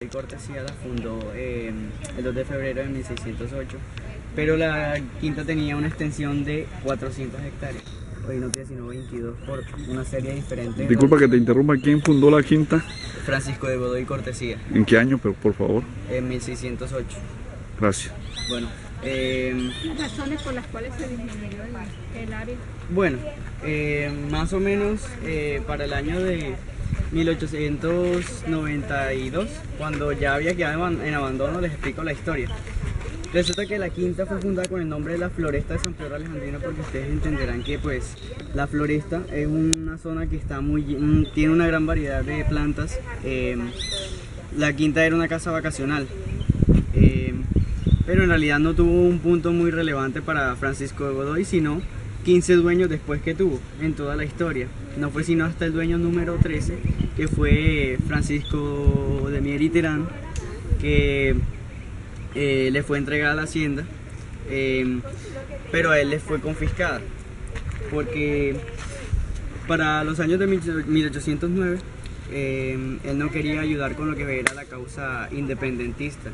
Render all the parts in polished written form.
Cortesía la fundó el 2 de febrero de 1608, pero la quinta tenía una extensión de 400 hectáreas. Hoy no tiene sino 22 por una serie diferente. Disculpa que te interrumpa, ¿quién fundó la quinta? Francisco de Godoy Cortesía. ¿En qué año, pero por favor? En 1608. Gracias. Bueno, las razones por las cuales se disminuyó el área. bueno, más o menos para el año de 1892, cuando ya había quedado en abandono, les explico la historia. Resulta que la quinta fue fundada con el nombre de la Floresta de San Pedro Alejandrino, porque ustedes entenderán que pues la Floresta es una zona que está tiene una gran variedad de plantas. La quinta era una casa vacacional, pero en realidad no tuvo un punto muy relevante para Francisco de Godoy, sino 15 dueños después que tuvo en toda la historia. No fue sino hasta el dueño número 13, que fue Francisco de Mier y Terán, que le fue entregada la hacienda, pero a él le fue confiscada, porque para los años de 1809 él no quería ayudar con lo que era la causa independentista,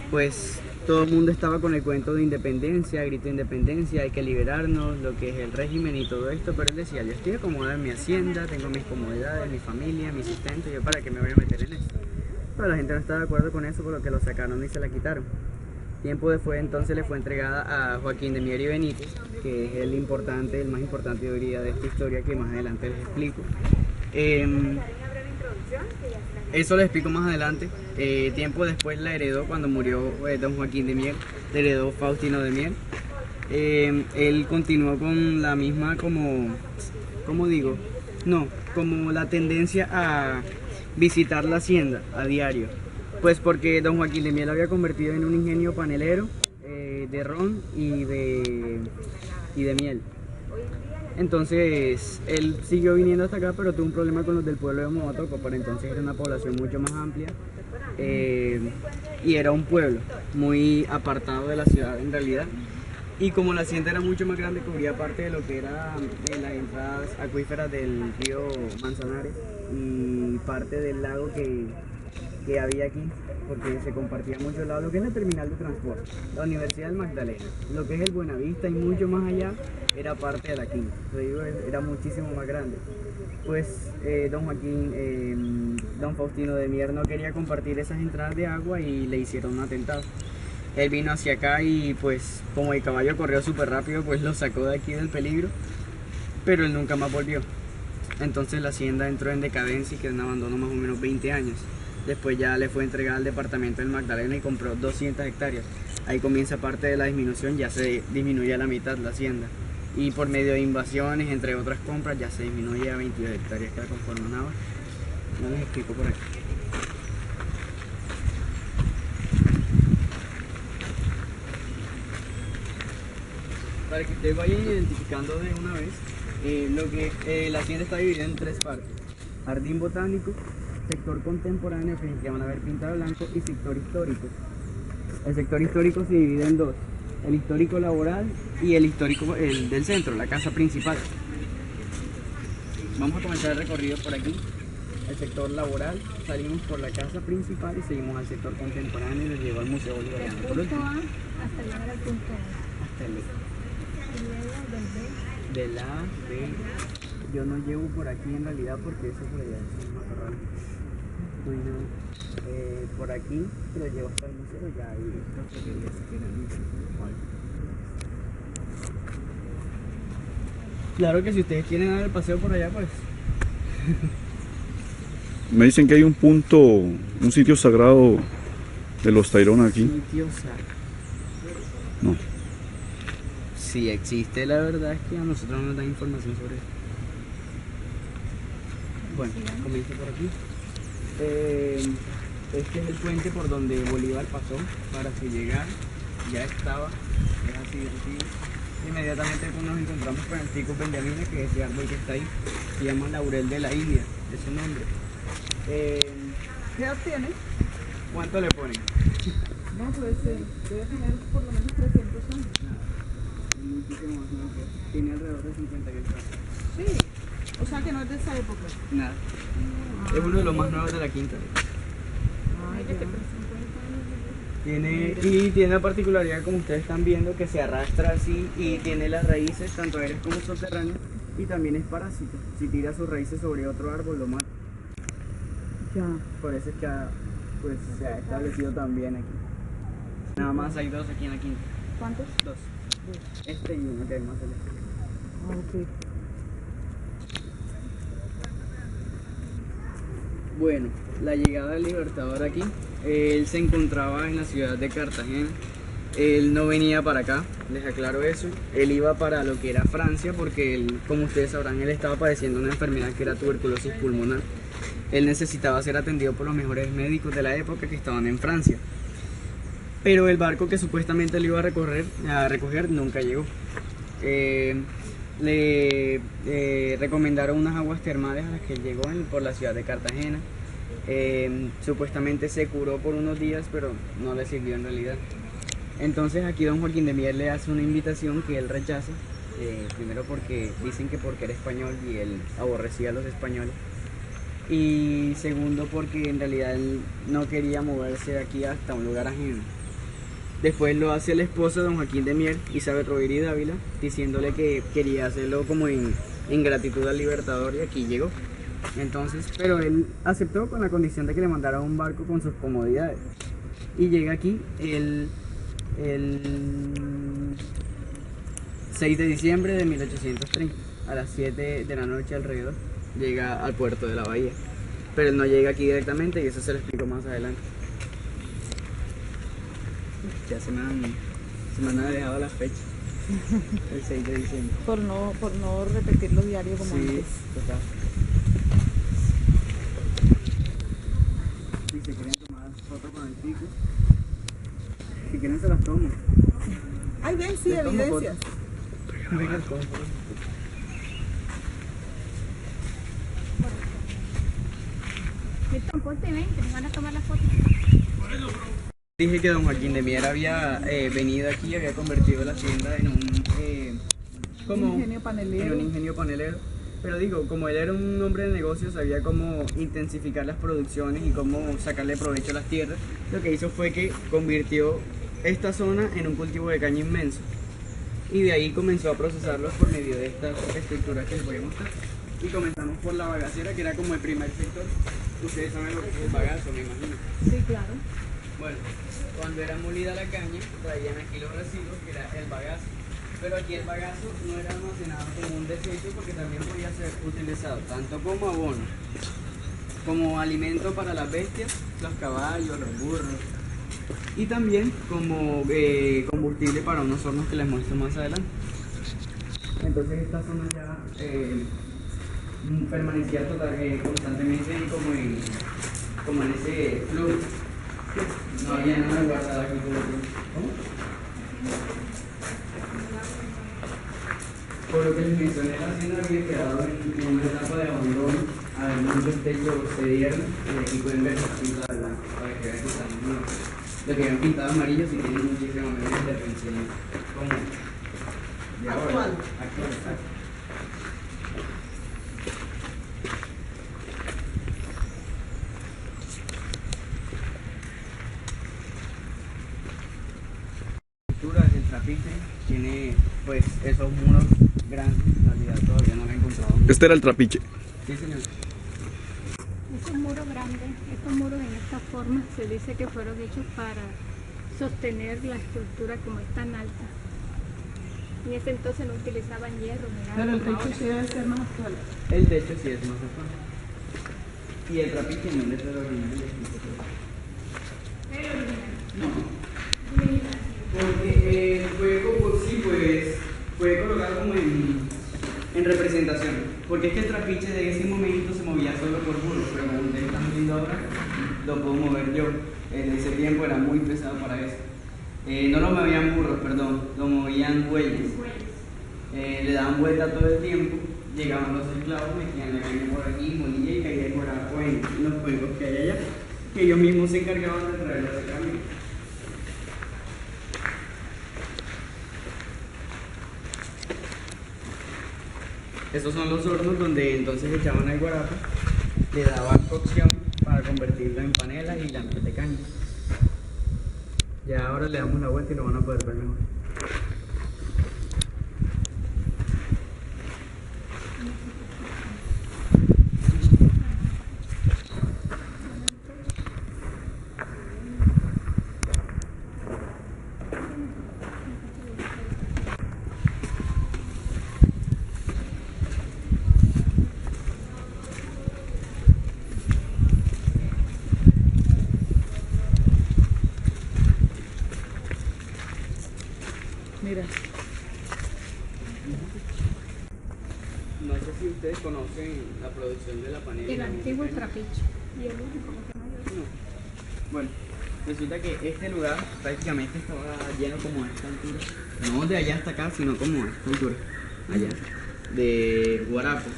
pues todo el mundo estaba con el cuento de independencia, grito de independencia, hay que liberarnos, lo que es el régimen y todo esto, pero él decía, yo estoy acomodado en mi hacienda, tengo mis comodidades, mi familia, mi sustento, yo para qué me voy a meter en eso. Pero la gente no estaba de acuerdo con eso, por lo que lo sacaron y se la quitaron. Tiempo después entonces le fue entregada a Joaquín de Mier y Benítez, que es el más importante yo diría de esta historia, que más adelante les explico. Eso lo explico más adelante. Tiempo después la heredó, cuando murió don Joaquín de Mier, la heredó Faustino de Mier. Él continuó con la misma como la tendencia a visitar la hacienda a diario, pues porque don Joaquín de Mier lo había convertido en un ingenio panelero de ron y de miel. Entonces él siguió viniendo hasta acá, pero tuvo un problema con los del pueblo de Momotoco. Para entonces era una población mucho más amplia y era un pueblo muy apartado de la ciudad en realidad. Y como la hacienda era mucho más grande, cubría parte de lo que era las entradas acuíferas del río Manzanares y parte del lago que había aquí, porque se compartía mucho el lado, lo que es la terminal de transporte, la Universidad del Magdalena, lo que es el Buenavista y mucho más allá, era parte de la quinta, era muchísimo más grande. Pues don Faustino de Mier no quería compartir esas entradas de agua y le hicieron un atentado. Él vino hacia acá y pues como el caballo corrió súper rápido, pues lo sacó de aquí del peligro, pero él nunca más volvió. Entonces la hacienda entró en decadencia y quedó en abandono más o menos 20 años. Después ya le fue entregada al departamento del Magdalena y compró 200 hectáreas. Ahí comienza parte de la disminución, ya se disminuye a la mitad la hacienda. Y por medio de invasiones, entre otras compras, ya se disminuye a 22 hectáreas que la conformaban. No les explico por aquí. Para que ustedes vayan identificando de una vez, la hacienda está dividida en tres partes: jardín botánico, sector contemporáneo, que ya van a ver pintado blanco, y sector histórico. El sector histórico se divide en dos: el histórico laboral y el histórico del centro, la casa principal. Vamos a comenzar el recorrido por aquí. El sector laboral, salimos por la casa principal y seguimos al sector contemporáneo y nos lleva al Museo Bolivariano. Punto A hasta llegar al punto A. Hasta el Y luego del B. de la B. Yo no llevo por aquí en realidad porque eso por allá es un matorral. Bueno, por aquí lo llevo hasta el museo, ya ahí no sé qué día se quieren. Claro que si ustedes quieren dar el paseo por allá, pues. Me dicen que hay un sitio sagrado de los Tairona aquí. Sitio sagrado. No. Sí existe, la verdad es que a nosotros no nos dan información sobre eso. Bueno, comienzo por aquí. Este es el puente por donde Bolívar pasó para su llegada. Ya estaba, es así de sencillo. Inmediatamente nos encontramos con el Chico Benjamín, que es ese árbol que está ahí. Se llama Laurel de la India, es su nombre. ¿Qué edad tiene? ¿Cuánto le ponen? No, pues debe tener por lo menos 300 años. Muchísimo más nuevo. Tiene alrededor de 58 años. Sí, o sea que no es de esa época. Nada. Es uno de los más nuevos de la quinta. Ay, Imagínate, por 50 años. Tiene la particularidad, como ustedes están viendo, que se arrastra así y tiene las raíces tanto aéreas como subterráneas, y también es parásito. Si tira sus raíces sobre otro árbol lo mata. Ya. Por eso es que pues, se ha establecido también aquí. Nada más hay dos aquí en la quinta. ¿Cuántos? Dos. Este y uno que hay más allá. Ah, ok. Bueno, la llegada del Libertador aquí, él se encontraba en la ciudad de Cartagena. Él no venía para acá, les aclaro eso. Él iba para lo que era Francia porque él, como ustedes sabrán, él estaba padeciendo una enfermedad que era tuberculosis pulmonar. Él necesitaba ser atendido por los mejores médicos de la época que estaban en Francia. Pero el barco que supuestamente lo iba a recoger nunca llegó. Le recomendaron unas aguas termales a las que él llegó por la ciudad de Cartagena. Supuestamente se curó por unos días, pero no le sirvió en realidad. Entonces aquí don Joaquín de Mier le hace una invitación que él rechaza. Primero porque dicen que porque era español y él aborrecía a los españoles. Y segundo porque en realidad él no quería moverse de aquí hasta un lugar ajeno. Después lo hace el esposo de don Joaquín de Mier, Isabel Rovira y Dávila, diciéndole que quería hacerlo como en gratitud al Libertador, y aquí llegó. Entonces, pero él aceptó con la condición de que le mandara un barco con sus comodidades. Y llega aquí el 6 de diciembre de 1830, a las 7 de la noche alrededor, llega al puerto de la bahía. Pero él no llega aquí directamente y eso se lo explico más adelante. Ya se me han dejado las fechas. El 6 de diciembre. Por no repetir los diarios como Sí, antes. total. Si se quieren tomar fotos con el pico, si quieren se las tomo. Ay, ven, sí, Les tomo evidencias. fotos. Venga, tomo fotos. Milton, ponte 20, nos van a tomar las fotos. Dije que don Joaquín de Mier había venido aquí y había convertido la hacienda en un Ingenio panelero. en un ingenio panelero. Pero digo, como él era un hombre de negocios, sabía cómo intensificar las producciones y cómo sacarle provecho a las tierras. Lo que hizo fue que convirtió esta zona en un cultivo de caña inmenso. Y de ahí comenzó a procesarlos por medio de estas estructuras que les voy a mostrar. Y comenzamos por la bagacera, que era como el primer sector. Ustedes saben lo que es el bagazo, me imagino. Sí, claro. Bueno, cuando era molida la caña, traían aquí los residuos, que era el bagazo. Pero aquí el bagazo no era almacenado como un desecho porque también podía ser utilizado tanto como abono, como alimento para las bestias, los caballos, los burros, y también como combustible para unos hornos que les muestro más adelante. Entonces esta zona ya permanecía constantemente como en ese flujo. No había nada guardado aquí por el tiempo. ¿Cómo? Por lo que les mencioné, la hacienda había quedado en una etapa de abandono. Había muchos techos cedieron y aquí pueden ver las pintas blancas para que vean que están nuevos. Lo que habían pintado amarillo sí tienen muchísima menos intervención como de ahora. Actual, exacto. El trapiche tiene pues esos muros grandes, en realidad todavía no lo he encontrado. Este era el trapiche. Sí, señor. Estos muros grandes, estos muros en esta forma, se dice que fueron hechos para sostener la estructura como es tan alta. En ese entonces no utilizaban hierro ni nada. Pero el como techo ahora. sí debe ser más actual. El techo sí es más actual. Y el trapiche no es el original. Porque fue colocado como en representación. Porque es que el trapiche de ese momento se movía solo por burro, pero como ustedes están viendo ahora, lo puedo mover yo. En ese tiempo era muy pesado para eso. No lo movían burros, perdón, lo movían bueyes. Le daban vuelta todo el tiempo, llegaban los esclavos, metían la caña por aquí, molilla y caía por abajo en los cuencos que hay allá, que ellos mismos se encargaban de traerlo de cambio. Esos son los hornos donde entonces echaban el guarapo, le daban cocción para para convertirlo en panelas y la miel de caña. Ya ahora le damos la vuelta y lo van a poder ver mejor. Mira. No sé si ustedes conocen la producción de la panela. y El la miel de antiguo caña. trapiche. Y el único que no hay otro. No. Bueno, resulta que este lugar prácticamente estaba lleno como a esta altura. No de allá hasta acá, sino como a esta altura. Allá. De guarapo.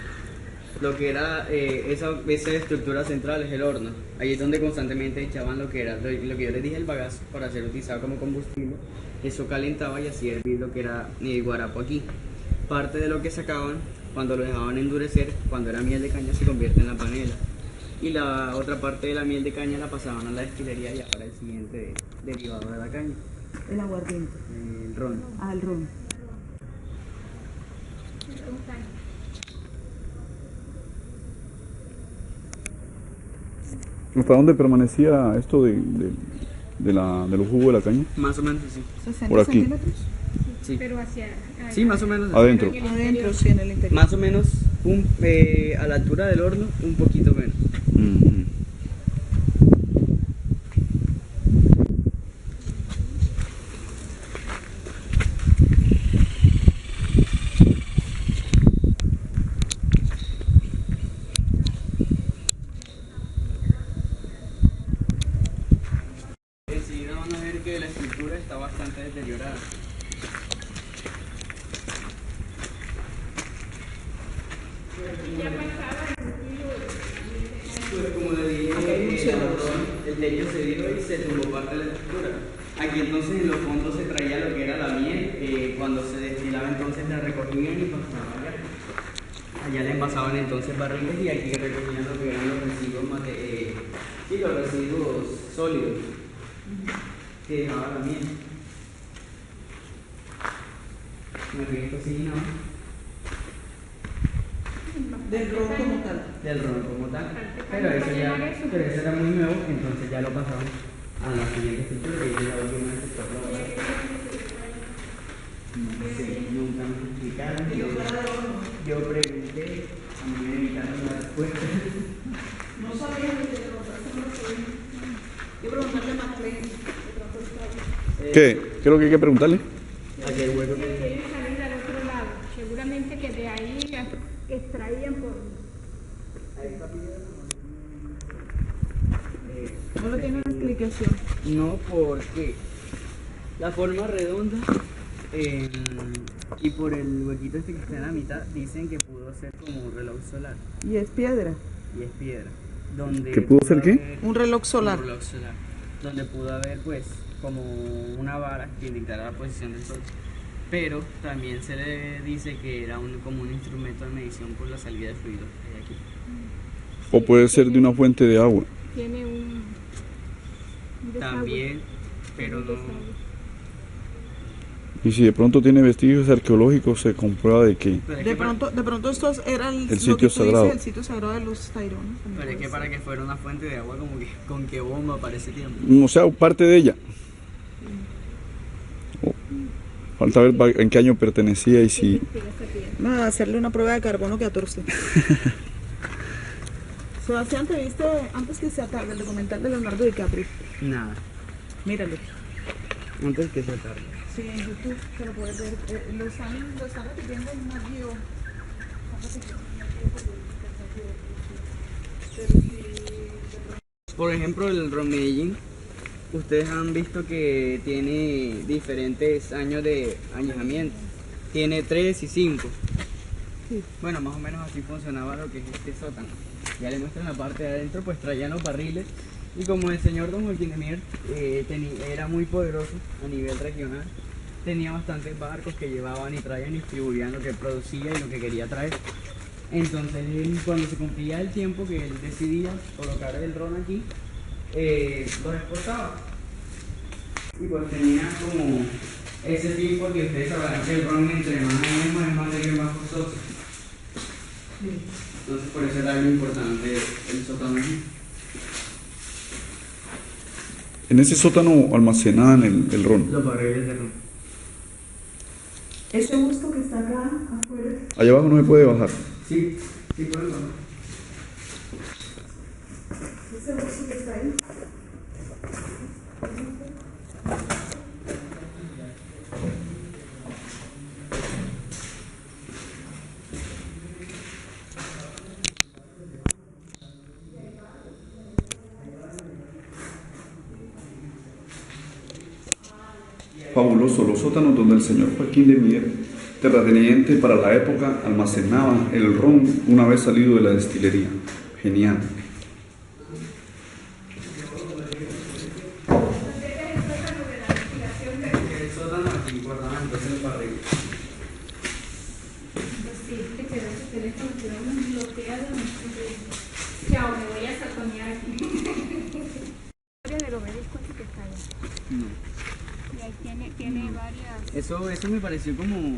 Lo que era esa estructura central es el horno. Ahí es donde constantemente echaban lo que era, lo que yo les dije, el bagazo para ser utilizado como combustible. Eso calentaba y hacía hervir lo que era el guarapo aquí. Parte de lo que sacaban, cuando lo dejaban endurecer, cuando era miel de caña, se convierte en la panela. Y la otra parte de la miel de caña la pasaban a la destilería ya para el siguiente derivado de la caña, El aguardiente. el ron. Ah, el ron. ¿Hasta dónde permanecía esto de los jugos de la caña? Más o menos así. 60 Por aquí. centímetros. Sí, Pero hacia sí, más o menos así. Adentro. en el Adentro, interior. sí, en el interior. Más o menos a la altura del horno, un poquito menos. Mm. Enseguida van a ver que la estructura está bastante deteriorada. Pues como le dije, el techo se dio y se tumbó parte de la estructura. Aquí entonces en los fondos se traía lo que era la miel, cuando se destilaba entonces la recogían y pasaban allá. Allá le envasaban entonces barriles y aquí recogían lo que eran los residuos, sí, los residuos sólidos que dejaba la miel. Me río así, ¿no? Del ron como tal. Del ron como tal. Pero eso era muy nuevo, entonces ya lo pasaban a la siguiente estructura que ya la última vez está probada. No sé, nunca me explicaron. Yo pregunté, a mí me evitaron la respuesta. No sabía que te preguntaste, no sabía. Yo preguntarle a Marlene. ¿Qué? ¿Qué es lo que hay que preguntarle? Aquel hueco que Quieren salir al otro lado. Seguramente que de ahí extraían por... No le tiene una explicación. no, porque la forma redonda y por el huequito este que está en la mitad dicen que pudo ser como un reloj solar Y es piedra. y es piedra. Donde ¿Que pudo ser qué? haber Un reloj solar. un reloj solar, donde pudo haber pues como una vara que indicara la posición del sol. Pero también se le dice que era como un instrumento de medición por la salida de fluidos que hay aquí. O puede ser de una fuente de agua. Tiene un desagüe. También, pero Un no. desagüe. Y si de pronto tiene vestigios arqueológicos, se comprueba de que Pero es De que para- pronto esto era lo sitio que tú sagrado. dices, el sitio sagrado de los tairones. Pero es que para que fuera una fuente de agua, como que con qué bomba para ese tiempo. o sea, parte de ella. Oh, falta ver en qué año pertenecía y si... Vamos a hacerle una prueba de carbono 14. Sebastián, ¿te viste antes que sea tarde el documental de Leonardo DiCaprio? Nada, Míralo. antes que sea tarde. Sí, en YouTube se lo puedes ver. Lo están repitiendo en una guío. Por ejemplo, el Ron Medellín, ustedes han visto que tiene diferentes años de añejamiento. Tiene 3 y 5. Sí. Bueno, más o menos así funcionaba lo que es este sótano. Ya le muestran la parte de adentro, pues traían los barriles. Y como el señor Don Joaquín de Mier era muy poderoso a nivel regional, tenía bastantes barcos que llevaban y traían y distribuían lo que producía y lo que quería traer. Entonces, cuando se cumplía el tiempo que él decidía colocar el ron aquí, los exportaba. Y pues tenía como ese tipo que ustedes sabrán que el ron entre más años es más serio y más costoso. Entonces por eso era algo importante el sótano aquí. En ese sótano almacenaban el ron. Los barriles de ron. Ese busto que está acá afuera, Allá abajo no se puede bajar. Sí, sí pueden bajar. ese busto que está ahí. Fabuloso, los sótanos donde el señor Joaquín de Mier, terrateniente para la época, almacenaba el ron una vez salido de la destilería. Genial. El sótano aquí guardaban entonces el barril. Sí, te quedó ese teléfono, quedó un bloqueado. Chao, me voy a saconear aquí. La historia del obelisco ese que está allá. No. Y ahí tiene varias. Eso me pareció como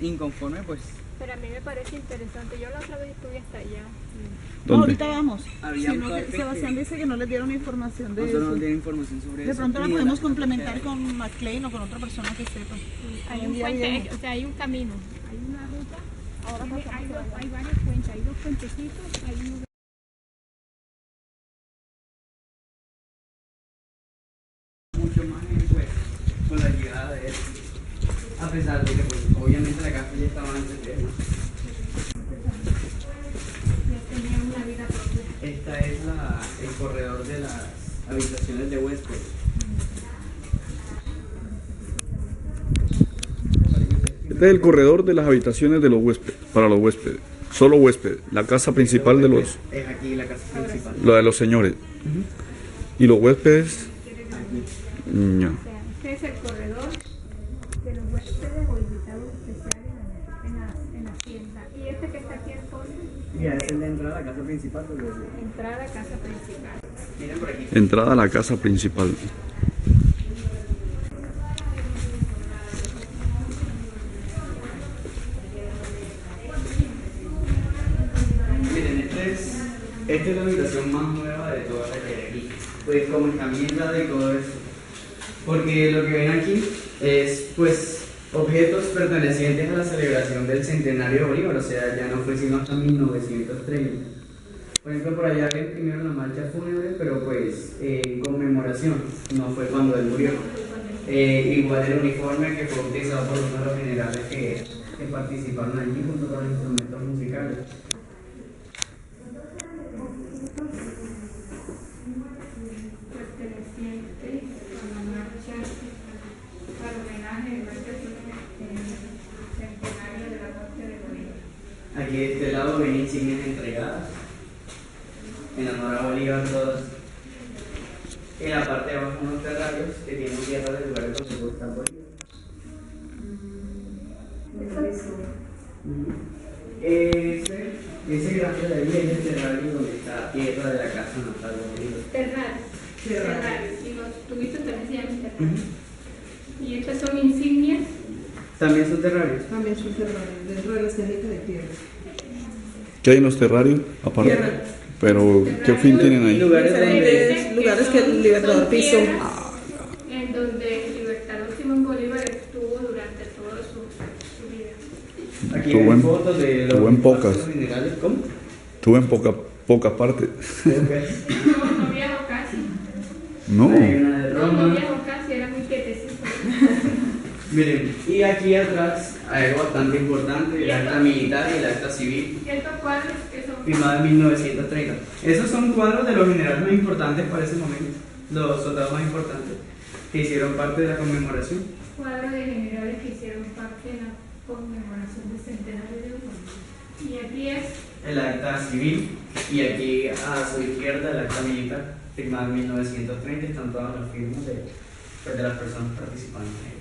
inconforme, pues. Pero a mí me parece interesante. Yo la otra vez estuve hasta allá. No, ¿Dónde? ahorita vamos. Había Sino que partes Sebastián que dice que no les dieron información de nosotros eso. no tienen información sobre De eso. pronto la ni de podemos la- complementar con McLean o con otra persona que sepa. Hay un día puente, viene. o sea, hay un camino. Hay una ruta. Ahora pasamos Hay varios puentes, hay dos puentecitos, hay uno. Mucho más pues, con la llegada de él. A pesar de que pues, obviamente la casa ya estaba antes de él, ¿no? Ya tenía una vida propia. Esta es el corredor de las habitaciones de huésped. Este es el corredor de las habitaciones de los huéspedes, para los huéspedes. Solo huéspedes. La casa principal de los, Es aquí la casa principal. la de los señores. Y los huéspedes, ya. O sea, este es el corredor de los huéspedes o invitados especiales en la hacienda. Y este que está aquí al fondo, Y esa es la entrada a la casa principal. Porque, entrada a casa principal. miren por aquí. Entrada a la casa principal. Miren, esta es la habitación más nueva de toda la que hay aquí. Pues como herramienta de todo esto. Porque lo que ven aquí es pues objetos pertenecientes a la celebración del centenario de Bolívar, o sea, ya no fue sino hasta 1930. Por ejemplo, por allá ven primero la marcha fúnebre, pero pues en conmemoración, no fue cuando él murió. Igual el uniforme que fue utilizado por uno de los generales que participaron allí junto con los instrumentos musicales. Perteneciente a la marcha para homenaje al centenario de la muerte de Bolívar. Aquí de este lado ven insignias entregadas, en honor a Bolívar todas. En la parte de abajo unos terrarios que tienen tierra del lugar donde puede estar Bolívar. Ese grande de ahí es el terrario donde está tierra de la casa natal de Bolívar. Terrarios. Y los turistas también se llaman terrarios. Y estas son insignias. También son terrarios. También son terrarios, dentro de las técnicas de tierra. ¿Qué hay en los terrarios? Aparte. Tierra. Pero, ¿qué fin tienen ahí? Lugares donde Diferentes lugares que el Libertador pisó. tierras en donde el libertador Simón Bolívar estuvo durante toda su vida. aquí Tuvo ven en- fotos de tuvo en pocas. los minerales. ¿Cómo? Estuve en pocas partes. No viajó casi. No. Hay una de No Roma. viajó casi, era muy quietecito. Miren, y aquí atrás hay algo bastante importante, el acta militar y el acta civil, Y estos cuadros que son firmada en 1930. Esos son cuadros de los generales más importantes para ese momento, los soldados más importantes, que hicieron parte de la conmemoración. cuadros de generales que hicieron parte de la conmemoración del centenario de Bolívar. Y aquí es El acta civil, y aquí a su izquierda el acta militar, firmada en 1930, están todas las firmas pues, de las personas participantes.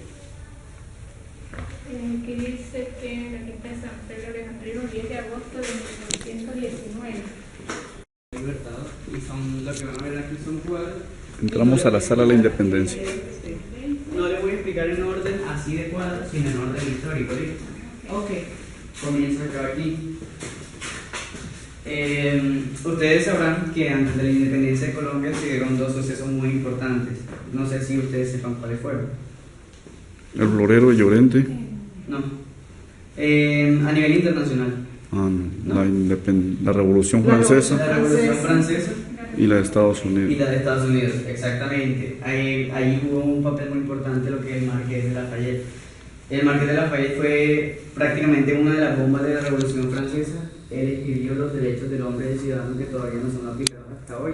que dice que en la quinta de San Pedro Alejandrino, 10 de agosto de 1930. Entramos a la sala de la Independencia. No le voy a explicar en orden así de cuadro, sino en orden histórico. ¿Listo? Ok. Comienzo acá aquí. Ustedes sabrán que antes de la independencia de Colombia se dieron dos sucesos muy importantes. No sé si ustedes sepan cuáles fueron. El florero de Llorente. No. A nivel internacional. Ah, no. La Revolución Francesa La Revolución Francesa y la de Estados y Unidos. la de Estados Unidos, exactamente. Ahí jugó un papel muy importante lo que es el Marqués de Lafayette. El Marqués de Lafayette fue prácticamente una de las bombas de la Revolución Francesa. Él escribió los derechos del hombre y del ciudadano que todavía no son aplicados hasta hoy.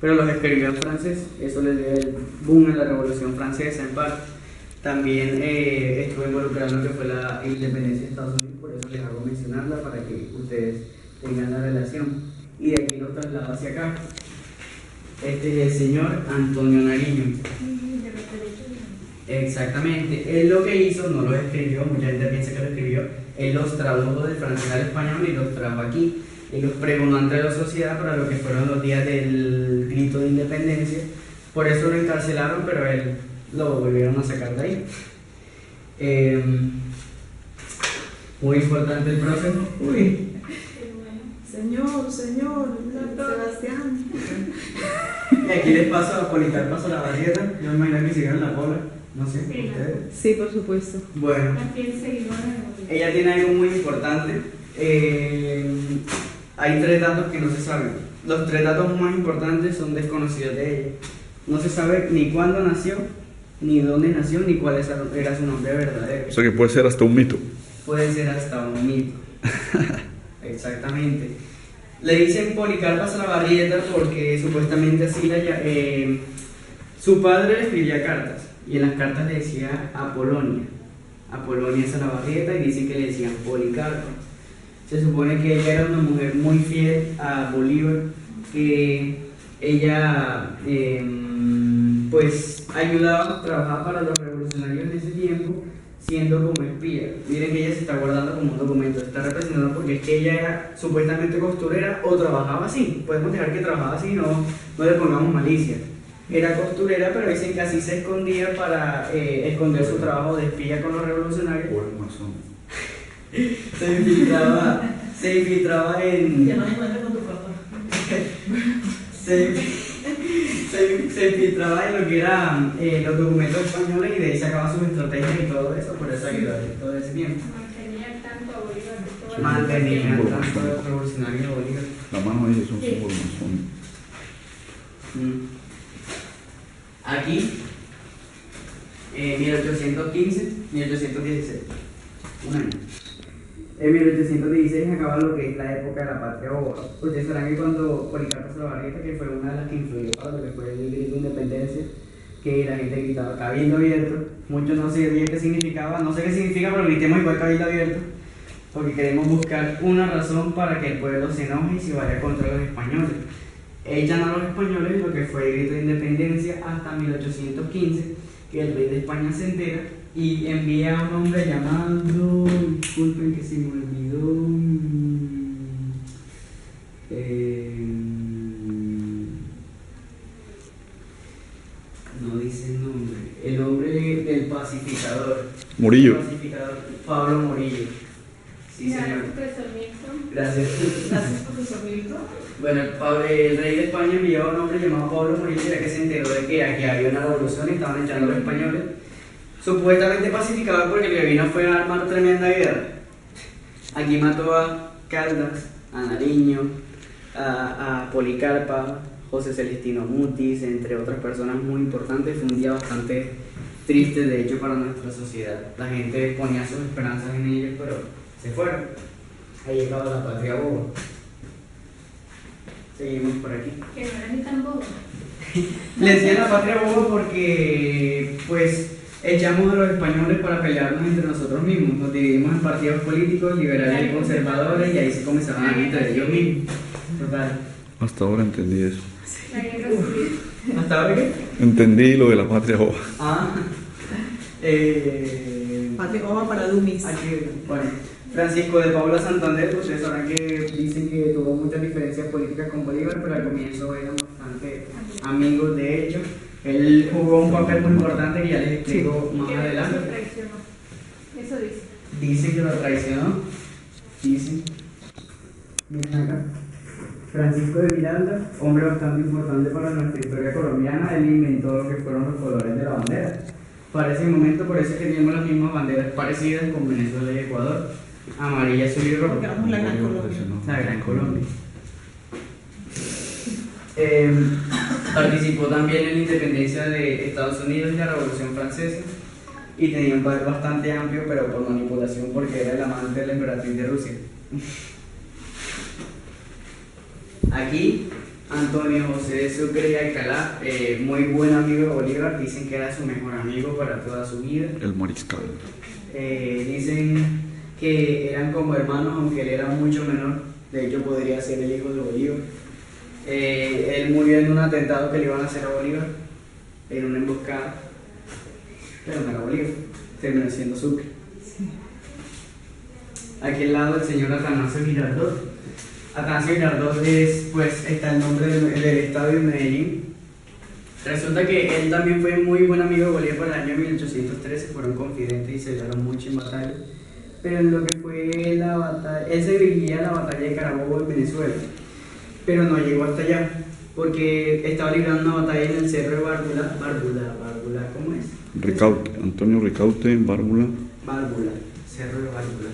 Pero los escribió en francés, eso le dio el boom en la Revolución Francesa en parte. También estuvo involucrado en lo que fue la independencia de Estados Unidos, por eso les hago mencionarla para que ustedes tengan la relación. Y de aquí lo traslado hacia acá. Este es el señor Antonio Nariño. Exactamente, él lo que hizo, no los escribió, mucha gente piensa que lo escribió, él los tradujo del francés al español y los trajo aquí. Y los pregonó ante la sociedad para lo que fueron los días del grito de independencia. Por eso lo encarcelaron, pero él lo volvieron a sacar de ahí. Muy importante el proceso. Uy. Señor, Sebastián. Y aquí les paso a Policarpa Salabarrieta. Yo me imagino que siguieron la cola. No sé, Sí, ustedes. Sí, por supuesto. Bueno, La fiel seguidora de ella tiene algo muy importante. Hay tres datos que no se saben. Los tres datos más importantes son desconocidos de ella. No se sabe ni cuándo nació, ni dónde nació, ni cuál era su nombre verdadero. O sea que puede ser hasta un mito. Puede ser hasta un mito. Exactamente. Le dicen Policarpa Salabarrieta porque supuestamente así su padre le escribía cartas y en las cartas le decía Apolonia Salabarrieta y dicen que le decían Policarpa. Se supone que ella era una mujer muy fiel a Bolívar, que ella pues ayudaba, trabajaba para los revolucionarios en ese tiempo, siendo como espía. Miren que ella se está guardando como un documento, está representando porque es que ella era supuestamente costurera o trabajaba así. Podemos dejar que trabajaba así, no le pongamos malicia. Era costurera, pero dicen que así se escondía para esconder su trabajo de espía con los revolucionarios. Se infiltraba en... Ya no encuentras con tu papá. se infiltraba en lo que eran los documentos españoles y de ahí sacaba sus estrategias y todo eso, por eso ayudaba todo ese tiempo. mantenía tanto a Bolívar de toda Mantenía tanto a los revolucionarios de Bolívar. La mano ahí es un símbolo masónico. Aquí, 1815, 1816, un año. En 1816 acaba lo que es la época de la patria boba. Ustedes sabrán que cuando Policarpa Salabarrieta, que fue una de las que influyó para lo que fue el grito de independencia, que la gente gritaba cabildo abierto, muchos no sabían qué significaba, no sé qué significa, pero gritemos igual cabildo abierto, porque queremos buscar una razón para que el pueblo se enoje y se vaya contra los españoles. Echan a los españoles lo que fue el grito de independencia hasta 1815, que el rey de España se entera y envía a un hombre llamado, disculpen que se me olvidó, no dice el nombre, el nombre del pacificador. Murillo. El pacificador, Pablo Morillo. Sí, señor. Gracias. Gracias, profesor Milton. Bueno, el rey de España envió a un hombre llamado Pablo Morillo, ya que se enteró de que aquí había una revolución y estaban echando a los españoles. Supuestamente pacificador porque lo que vino fue a armar tremenda guerra. Aquí mató a Caldas, a Nariño, a Policarpa, José Celestino Mutis, entre otras personas muy importantes. Fue un día bastante triste, de hecho, para nuestra sociedad. La gente ponía sus esperanzas en ellos, pero se fueron. Ahí acaba la patria boba. Seguimos por aquí. Que no era ni tan bobo. Le decían la patria boba porque, pues, echamos a los españoles para pelearnos entre nosotros mismos. Nos dividimos en partidos políticos, liberales y conservadores, y ahí se comenzaron a entre ellos mismos. Total. Hasta ahora entendí eso. La guerra civil. ¿Hasta ahora qué? Entendí lo de la patria boba. Ah. Patria Boba para Dummies. Aquí, bueno. Francisco de Paula Santander, pues ustedes sabrán que dicen que tuvo muchas diferencias políticas con Bolívar, pero al comienzo eran bastante amigos. De hecho, él jugó un papel muy importante que ya les explico más Que adelante. lo traicionó. Eso dice. Dicen que lo traicionó. Dicen. Miren acá. Francisco de Miranda, hombre bastante importante para nuestra historia colombiana, él inventó lo que fueron los colores de la bandera. Para ese momento, por eso es que tenemos las mismas banderas parecidas con Venezuela y Ecuador. Amarilla, azul y rojo. Porque éramos la Gran Colombia. La Gran Colombia. Participó también en la independencia de Estados Unidos y la Revolución Francesa y tenía un poder bastante amplio, pero por manipulación, porque era el amante de la emperatriz de Rusia. Aquí, Antonio José de Sucre y Alcalá, muy buen amigo de Bolívar, dicen que era su mejor amigo para toda su vida. El mariscal. Dicen que eran como hermanos, aunque él era mucho menor, de hecho podría ser el hijo de Bolívar. Él murió en un atentado que le iban a hacer a Bolívar, en una emboscada, pero no era Bolívar, terminó siendo Sucre. Aquí al lado el señor Atanasio Girardot. Atanasio Girardot es, pues, está el nombre del estadio de Medellín. Resulta que él también fue muy buen amigo de Bolívar para el año 1813, fueron confidentes y se dieron mucho en batalla. Pero en lo que fue la batalla, él se dirigía a la batalla de Carabobo en Venezuela, pero no llegó hasta allá, porque estaba librando una batalla en el cerro de Bárbula, ¿cómo es? Ricaute, Antonio Ricaute, Bárbula. Bárbula, cerro de Bárbula.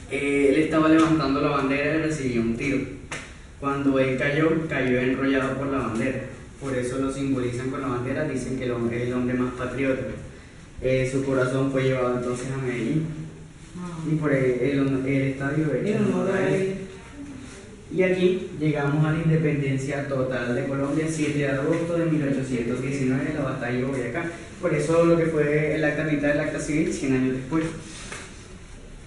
Él estaba levantando la bandera y recibió un tiro. Cuando él cayó enrollado por la bandera. Por eso lo simbolizan con la bandera, dicen que es el hombre más patriota. Su corazón fue llevado entonces a Medellín. Y por el estadio hecho en honor a él. Y aquí llegamos a la independencia total de Colombia, 7 de agosto de 1819, la batalla de Boyacá. Por eso lo que fue el acta mitad del acta civil, 100 años después.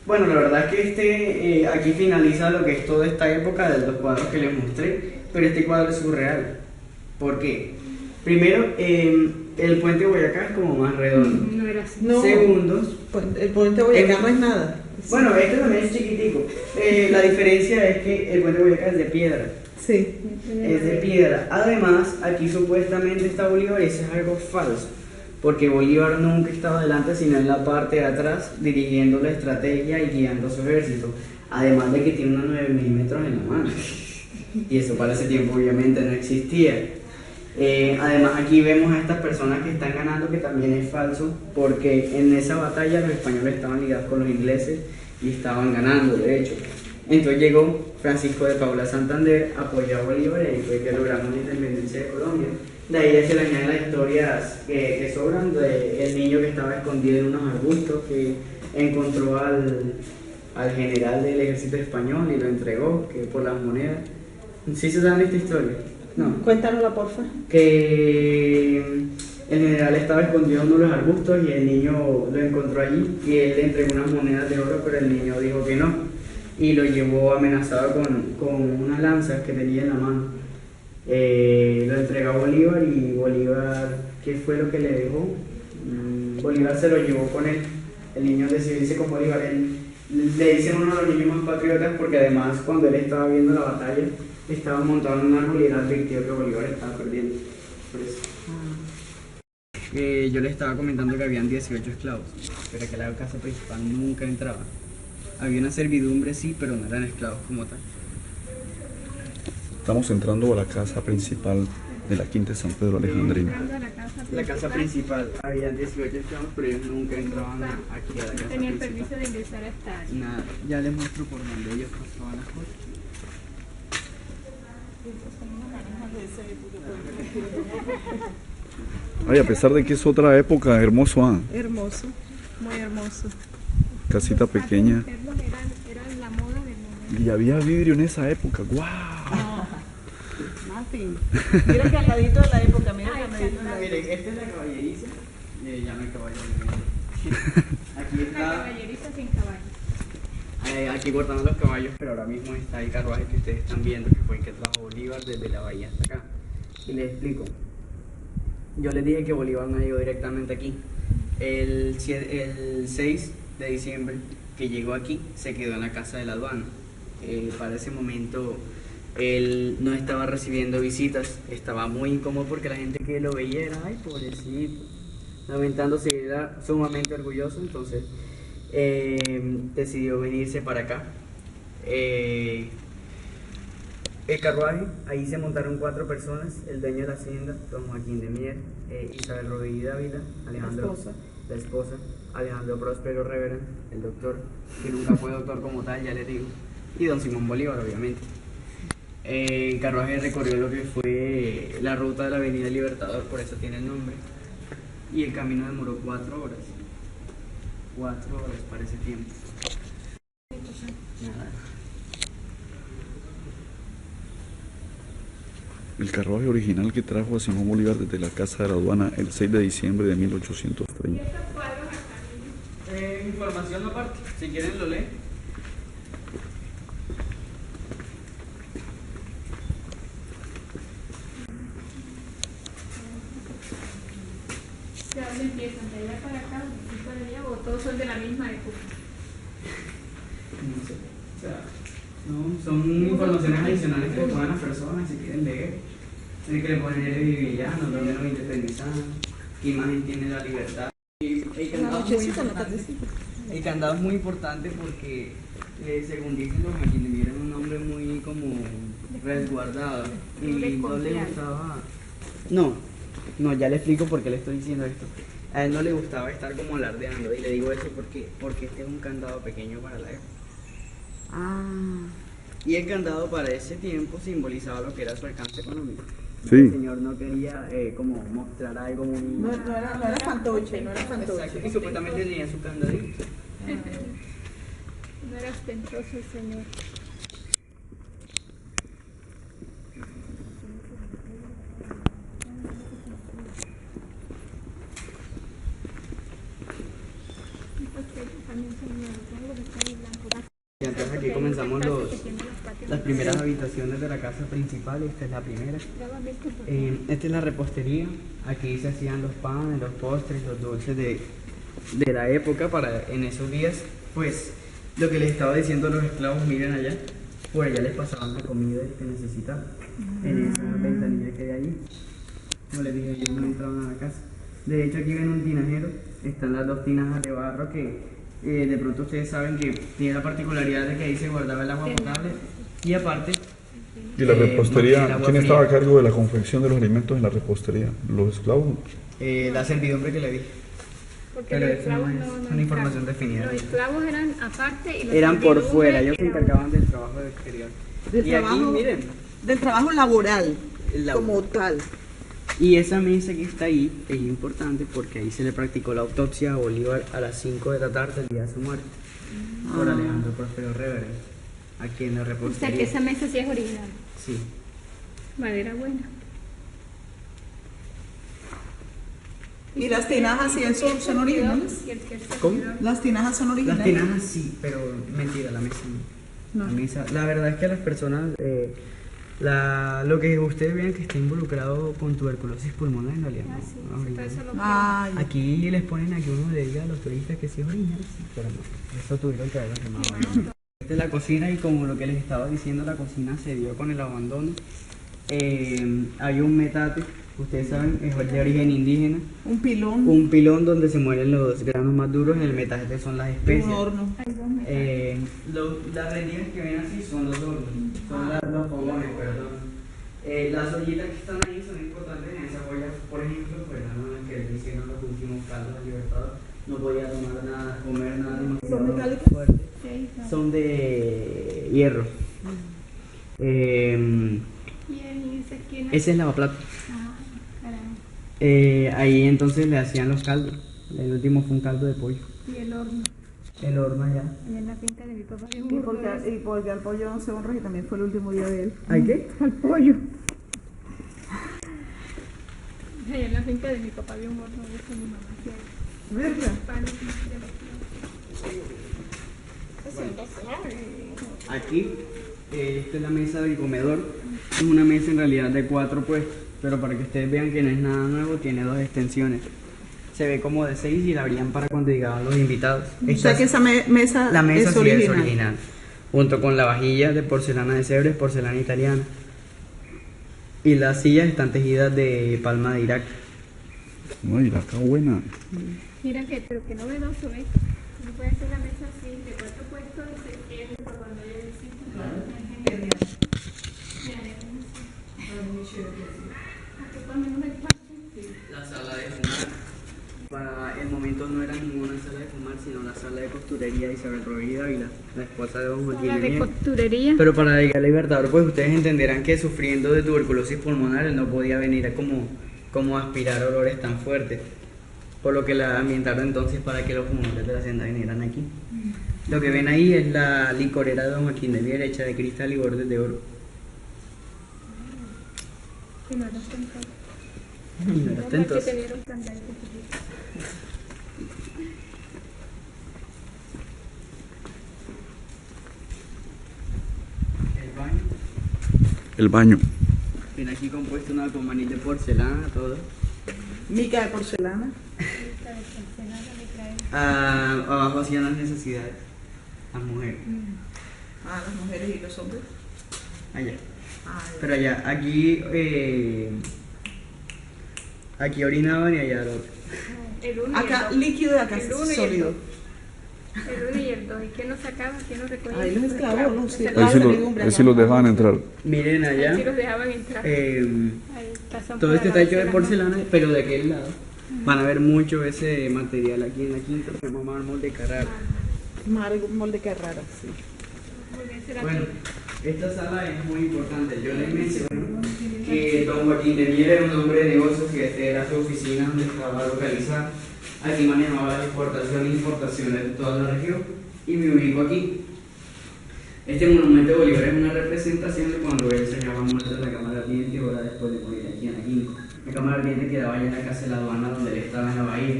Bueno, la verdad es que aquí finaliza lo que es toda esta época de los cuadros que les mostré, pero este cuadro es surreal. ¿Por qué? Primero, el puente de Boyacá es como más redondo. No era así. No. Segundo, El puente de Boyacá no es nada. bueno, este también es chiquitico. La diferencia es que el puente de Boyacá es de piedra. Sí. Es de piedra. Además, aquí supuestamente está Bolívar y eso es algo falso. Porque Bolívar nunca estaba delante, sino en la parte de atrás, dirigiendo la estrategia y guiando su ejército. Además de que tiene unos 9 milímetros en la mano. Y eso para ese tiempo obviamente no existía. Además aquí vemos a estas personas que están ganando, que también es falso, porque en esa batalla los españoles estaban ligados con los ingleses y estaban ganando, de hecho. Entonces llegó Francisco de Paula Santander, apoyó a Bolívar y ahí fue que logramos la independencia de Colombia. De ahí ya se le añaden las historias que sobran del niño que estaba escondido en unos arbustos, que encontró al general del ejército español y lo entregó, que por las monedas. ¿Sí se sabe esta historia? No. Cuéntanosla, porfa. Que el general estaba escondido en uno de los arbustos y el niño lo encontró allí y él le entregó unas monedas de oro, pero el niño dijo que no y lo llevó amenazado con unas lanzas que tenía en la mano. Lo entregó a Bolívar y Bolívar, ¿qué fue lo que le dejó? Bolívar se lo llevó con él. El niño decidió irse con Bolívar. Le dicen uno de los niños más patriotas porque además cuando él estaba viendo la batalla estaba montado en un árbol y era advertido que Bolívar estaba perdiendo. Por eso. Yo le estaba comentando que habían 18 esclavos, pero que la casa principal nunca entraba. Había una servidumbre, sí, pero no eran esclavos como tal. Estamos entrando a la casa principal de la Quinta de San Pedro Alejandrino. La casa principal, habían 18 esclavos, pero ellos nunca entraban aquí a la casa Tenían principal. permiso de ingresar hasta ahí. Nada, ya les muestro por donde ellos pasaban las cosas. Ay, a pesar de que es otra época, hermoso, Hermoso, muy hermoso. casita pequeña. Eran la moda del momento. Y había vidrio en esa época, ¡guau! Martín, mira que al ladito de la época, mira que al ladito de la época. Miren, esta es la caballeriza. Ya no hay caballo. Aquí La está. caballeriza sin caballo. Aquí cortando los caballos, pero ahora mismo está el carruaje que ustedes están viendo, que fue el que trajo Bolívar desde la bahía hasta acá. Y les explico. Yo les dije que Bolívar no llegó directamente aquí. El 6 de diciembre que llegó aquí, se quedó en la casa de la aduana. Para ese momento él no estaba recibiendo visitas, estaba muy incómodo porque la gente que lo veía era, ay, pobrecito, lamentándose, era sumamente orgulloso, entonces decidió venirse para acá. El carruaje, ahí se montaron 4 personas, el dueño de la hacienda, don Joaquín de Mier, Isabel Rodríguez Dávila, Alejandro, la esposa, Alejandro Próspero Revera, el doctor, que nunca fue doctor como tal, ya les digo, y don Simón Bolívar, obviamente. El carruaje recorrió lo que fue la ruta de la Avenida Libertador, por eso tiene el nombre, y el camino demoró 4 horas. 4 horas para ese tiempo. Nada. El carruaje original que trajo a Simón Bolívar desde la casa de la aduana el 6 de diciembre de 1830. Información aparte, si quieren lo leen. ¿De dónde empiezan? ¿De allá para acá? ¿De para allá? ¿O todos son de la misma época? No sé. O sea, no, son informaciones adicionales que le ponen a las personas si quieren leer. Tienen que le ponen el vivillano, donde nos independizamos, qué imagen tiene la libertad. Y el candado es muy importante porque, según dicen los Joaquín, era un hombre muy como resguardado y no le gustaba. No, ya le explico por qué le estoy diciendo esto. A él no le gustaba estar como alardeando, y le digo eso porque este es un candado pequeño para la época. Y el candado para ese tiempo simbolizaba lo que era su alcance económico. Sí. El señor no quería como mostrar algo muy... No era fantoche, no era fantoche. Exacto, y supuestamente tenía su candadito. No era ostentoso el señor. Y entonces aquí comenzamos las primeras habitaciones de la casa principal. Esta es la primera. Esta es la repostería. Aquí se hacían los panes, los postres, los dulces de la época para en esos días. Pues lo que les estaba diciendo a los esclavos, miren allá, por allá les pasaban la comida que necesitaban en esa ventanilla que hay ahí. Como les dije, ellos no entraban a la casa. De hecho, aquí ven un tinajero. Están las 2 tinajas de barro que de pronto ustedes saben que tiene la particularidad de que ahí se guardaba el agua potable y aparte... ¿Y la repostería? el ¿Quién estaba a cargo de la confección de los alimentos en la repostería? ¿Los esclavos? la servidumbre que le dije. Porque Pero los eso esclavos no es una información definida. Los esclavos eran aparte y los Eran por servidumbre fuera, ellos se eran- encargaban del trabajo del exterior. Del Y trabajo, aquí, miren, del trabajo laboral, el como tal. y esa mesa que está ahí es importante porque ahí se le practicó la autopsia a Bolívar a las 5 de la tarde, el día de su muerte, por Alejandro Próspero Revera, aquí en la O sea repostería. que esa mesa sí es original. Sí. Madera buena. Y las tinajas sí son originales. Y el tercer ¿Cómo? servidor. Las tinajas son Las originales. tinajas sí, pero mentira, la mesa no. No. La mesa, la verdad es que las personas, lo que ustedes vean que está involucrado con tuberculosis pulmonar en realidad. Ah, no, sí, no, todo original. eso lo Ay, Aquí les ponen a que uno le diga a los turistas que sí es original, sí, pero no, eso tuvieron que haberlo quemado. Esta es la cocina y como lo que les estaba diciendo, la cocina se dio con el abandono. Hay un metate, ustedes saben, es de origen indígena. un pilón, Un pilón donde se muelen los granos más duros, en el metate son las un especias. horno. Las rendijas que ven así son los hornos, son los fogones, perdón. Las ollitas que están ahí son importantes. En esa olla, por ejemplo, pues la que le hicieron los últimos caldos al Libertador, no podía tomar nada, comer nada demasiado metálicas? fuerte. Sí, no. Son de hierro. Y en esa esquina. Ese es lavaplatos. Caramba. Ahí entonces le hacían los caldos. El último fue un caldo de pollo. Y el horno. El horno allá. Allá en la finca de mi papá. había un Y horno porque, de y porque al pollo no se honra y también fue el último día de él. ¿Hay qué? esos. Al pollo. Allá en la finca de mi papá había un horno de eso, mi mamá hacía ¿Verdad? panes de Aquí, esta es la mesa del comedor. Es una mesa en realidad de 4 puestos, pero para que ustedes vean que no es nada nuevo, tiene 2 extensiones. se ve como de 6 y la abrían para cuando llegaban los invitados. O sea que esa mesa, La mesa es sí original. es original, junto con la vajilla de porcelana de Sèvres, porcelana italiana. Y las sillas están tejidas de palma de Irak. No, y la está buena. Mira que, pero que novedoso, ¿ves? No puede ser la mesa así, de 4 puestos, de 6 para cuando haya visita. Aquí ponemos el cuarto. La sala de fumar. Para el momento no era ninguna sala de fumar, sino la sala de costurería de Isabel Rodríguez Ávila, la esposa de don Joaquín Sala de de Nieves. costurería. Pero para dedicar al Libertador, pues ustedes entenderán que sufriendo de tuberculosis pulmonar, él no podía venir a como aspirar olores tan fuertes. Por lo que la ambientaron entonces para que los fumadores de la hacienda vinieran aquí. Lo que ven ahí es la licorera de don Joaquín de Nieves, hecha de cristal y bordes de oro. Que no los tengo. Y no era tentos. Que tenían un candado. El baño. El baño. Viene aquí compuesto una con manil de porcelana, todo. Mica de porcelana. Abajo hacían las necesidades. Las mujeres. Ah, las mujeres y los hombres. Allá. Ah, Pero allá, aquí aquí orinaban y allá lo otro. El uno y acá el dos. líquido y acá El uno y el sólido. dos. El 1 y el 2. ¿Y quién los sacaba? ¿Quién los recogía? Ahí los esclavos, no sé. Ahí sí los dejaban entrar. Miren allá. Así los dejaban entrar. eh, Ahí pasan todo por este la está hecho de porcelana. porcelana, pero de aquel lado. Van a ver mucho ese material aquí en la quinta, que se llama mármol de Carrara. Molde que rara, sí. Muy bien, será Bueno, que- esta sala es muy importante. Yo les menciono que don Joaquín de Mier era un hombre de negocios que esta era su oficina donde estaba localizada. Aquí manejaba la exportación e importación de toda la región y me ubico aquí. Este monumento de Bolívar es una representación de cuando él se llamaba muerto en la Cámara Ardiente, ahora después de morir aquí en la quinta. La Cámara Ardiente quedaba allá en la casa de la aduana donde él estaba en la bahía.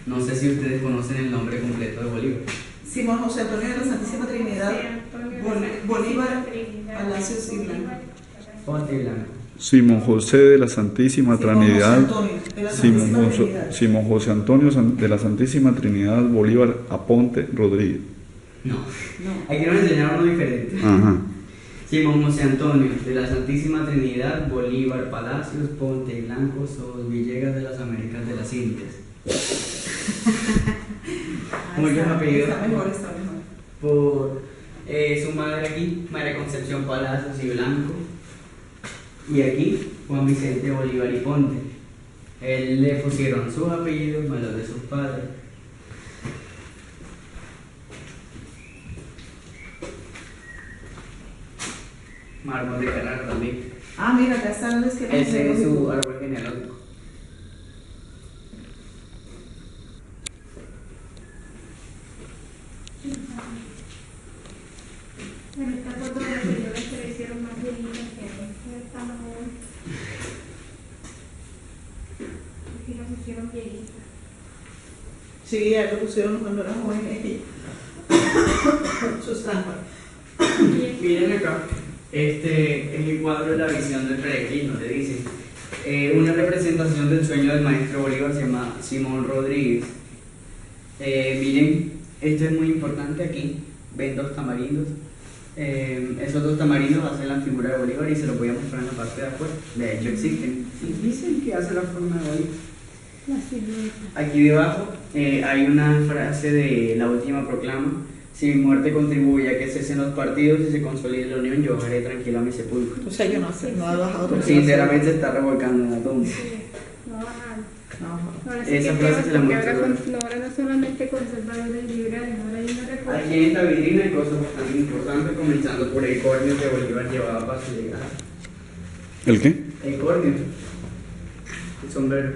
No sé si ustedes conocen el nombre completo de Bolívar. Simón José Antonio de la Santísima Trinidad, Bolívar, Palacios y Blanco. Ponte blanco. Simón José de la Santísima Simón José Trinidad. Antonio de la Santísima Trinidad. Simón José Antonio de la Santísima Trinidad Bolívar Aponte Rodríguez. No. No. Aquí nos enseñaron uno diferente. Ajá. Simón José Antonio, de la Santísima Trinidad, Bolívar, Palacios, Ponte Blanco, Sos, Villegas de las Américas de las Indias. Muchos apellidos. Está mejor, está mejor. Por su madre aquí, María Concepción Palacios y Blanco. Y aquí, Juan Vicente Bolívar y Ponte. Él le pusieron sus apellidos más los de sus padres. Mármol de Carrara también. Ah, mira, acá están los que Ese es su árbol genealógico. Pero esta foto de las señoras que le hicieron más viejitas que esta no. Aquí las hicieron viejitas. Sí, ahí lo pusieron cuando era joven ella. Sus trampas. Miren acá, este es el cuadro de la visión del peregrino, le dicen. Una representación del sueño del maestro Bolívar se llama Simón Rodríguez. Miren, esto es muy importante aquí. Ven dos tamarindos. Esos dos tamarindos hacen la figura de Bolívar y se lo voy a mostrar en la parte de afuera. De hecho existen. Y dicen que hace la forma de Bolívar. La silueta. Aquí debajo hay una frase de la última proclama. Si mi muerte contribuye a que cesen los partidos y se consolide la unión, yo bajaré tranquilo a mi sepulcro. O sea, yo no sé, no ha bajado. Porque sinceramente se está revolcando en la tumba. Sí, no bajaron. No. Ahora sí Esa que frase se la porque muestro, ahora, ¿verdad? ahora no solamente conservadores liberales, ahora hay una reforma. Aquí en esta vitrina hay cosas bastante importantes, comenzando por el cornio que Bolívar llevaba para su llegada. ¿El qué? El cornio, el sombrero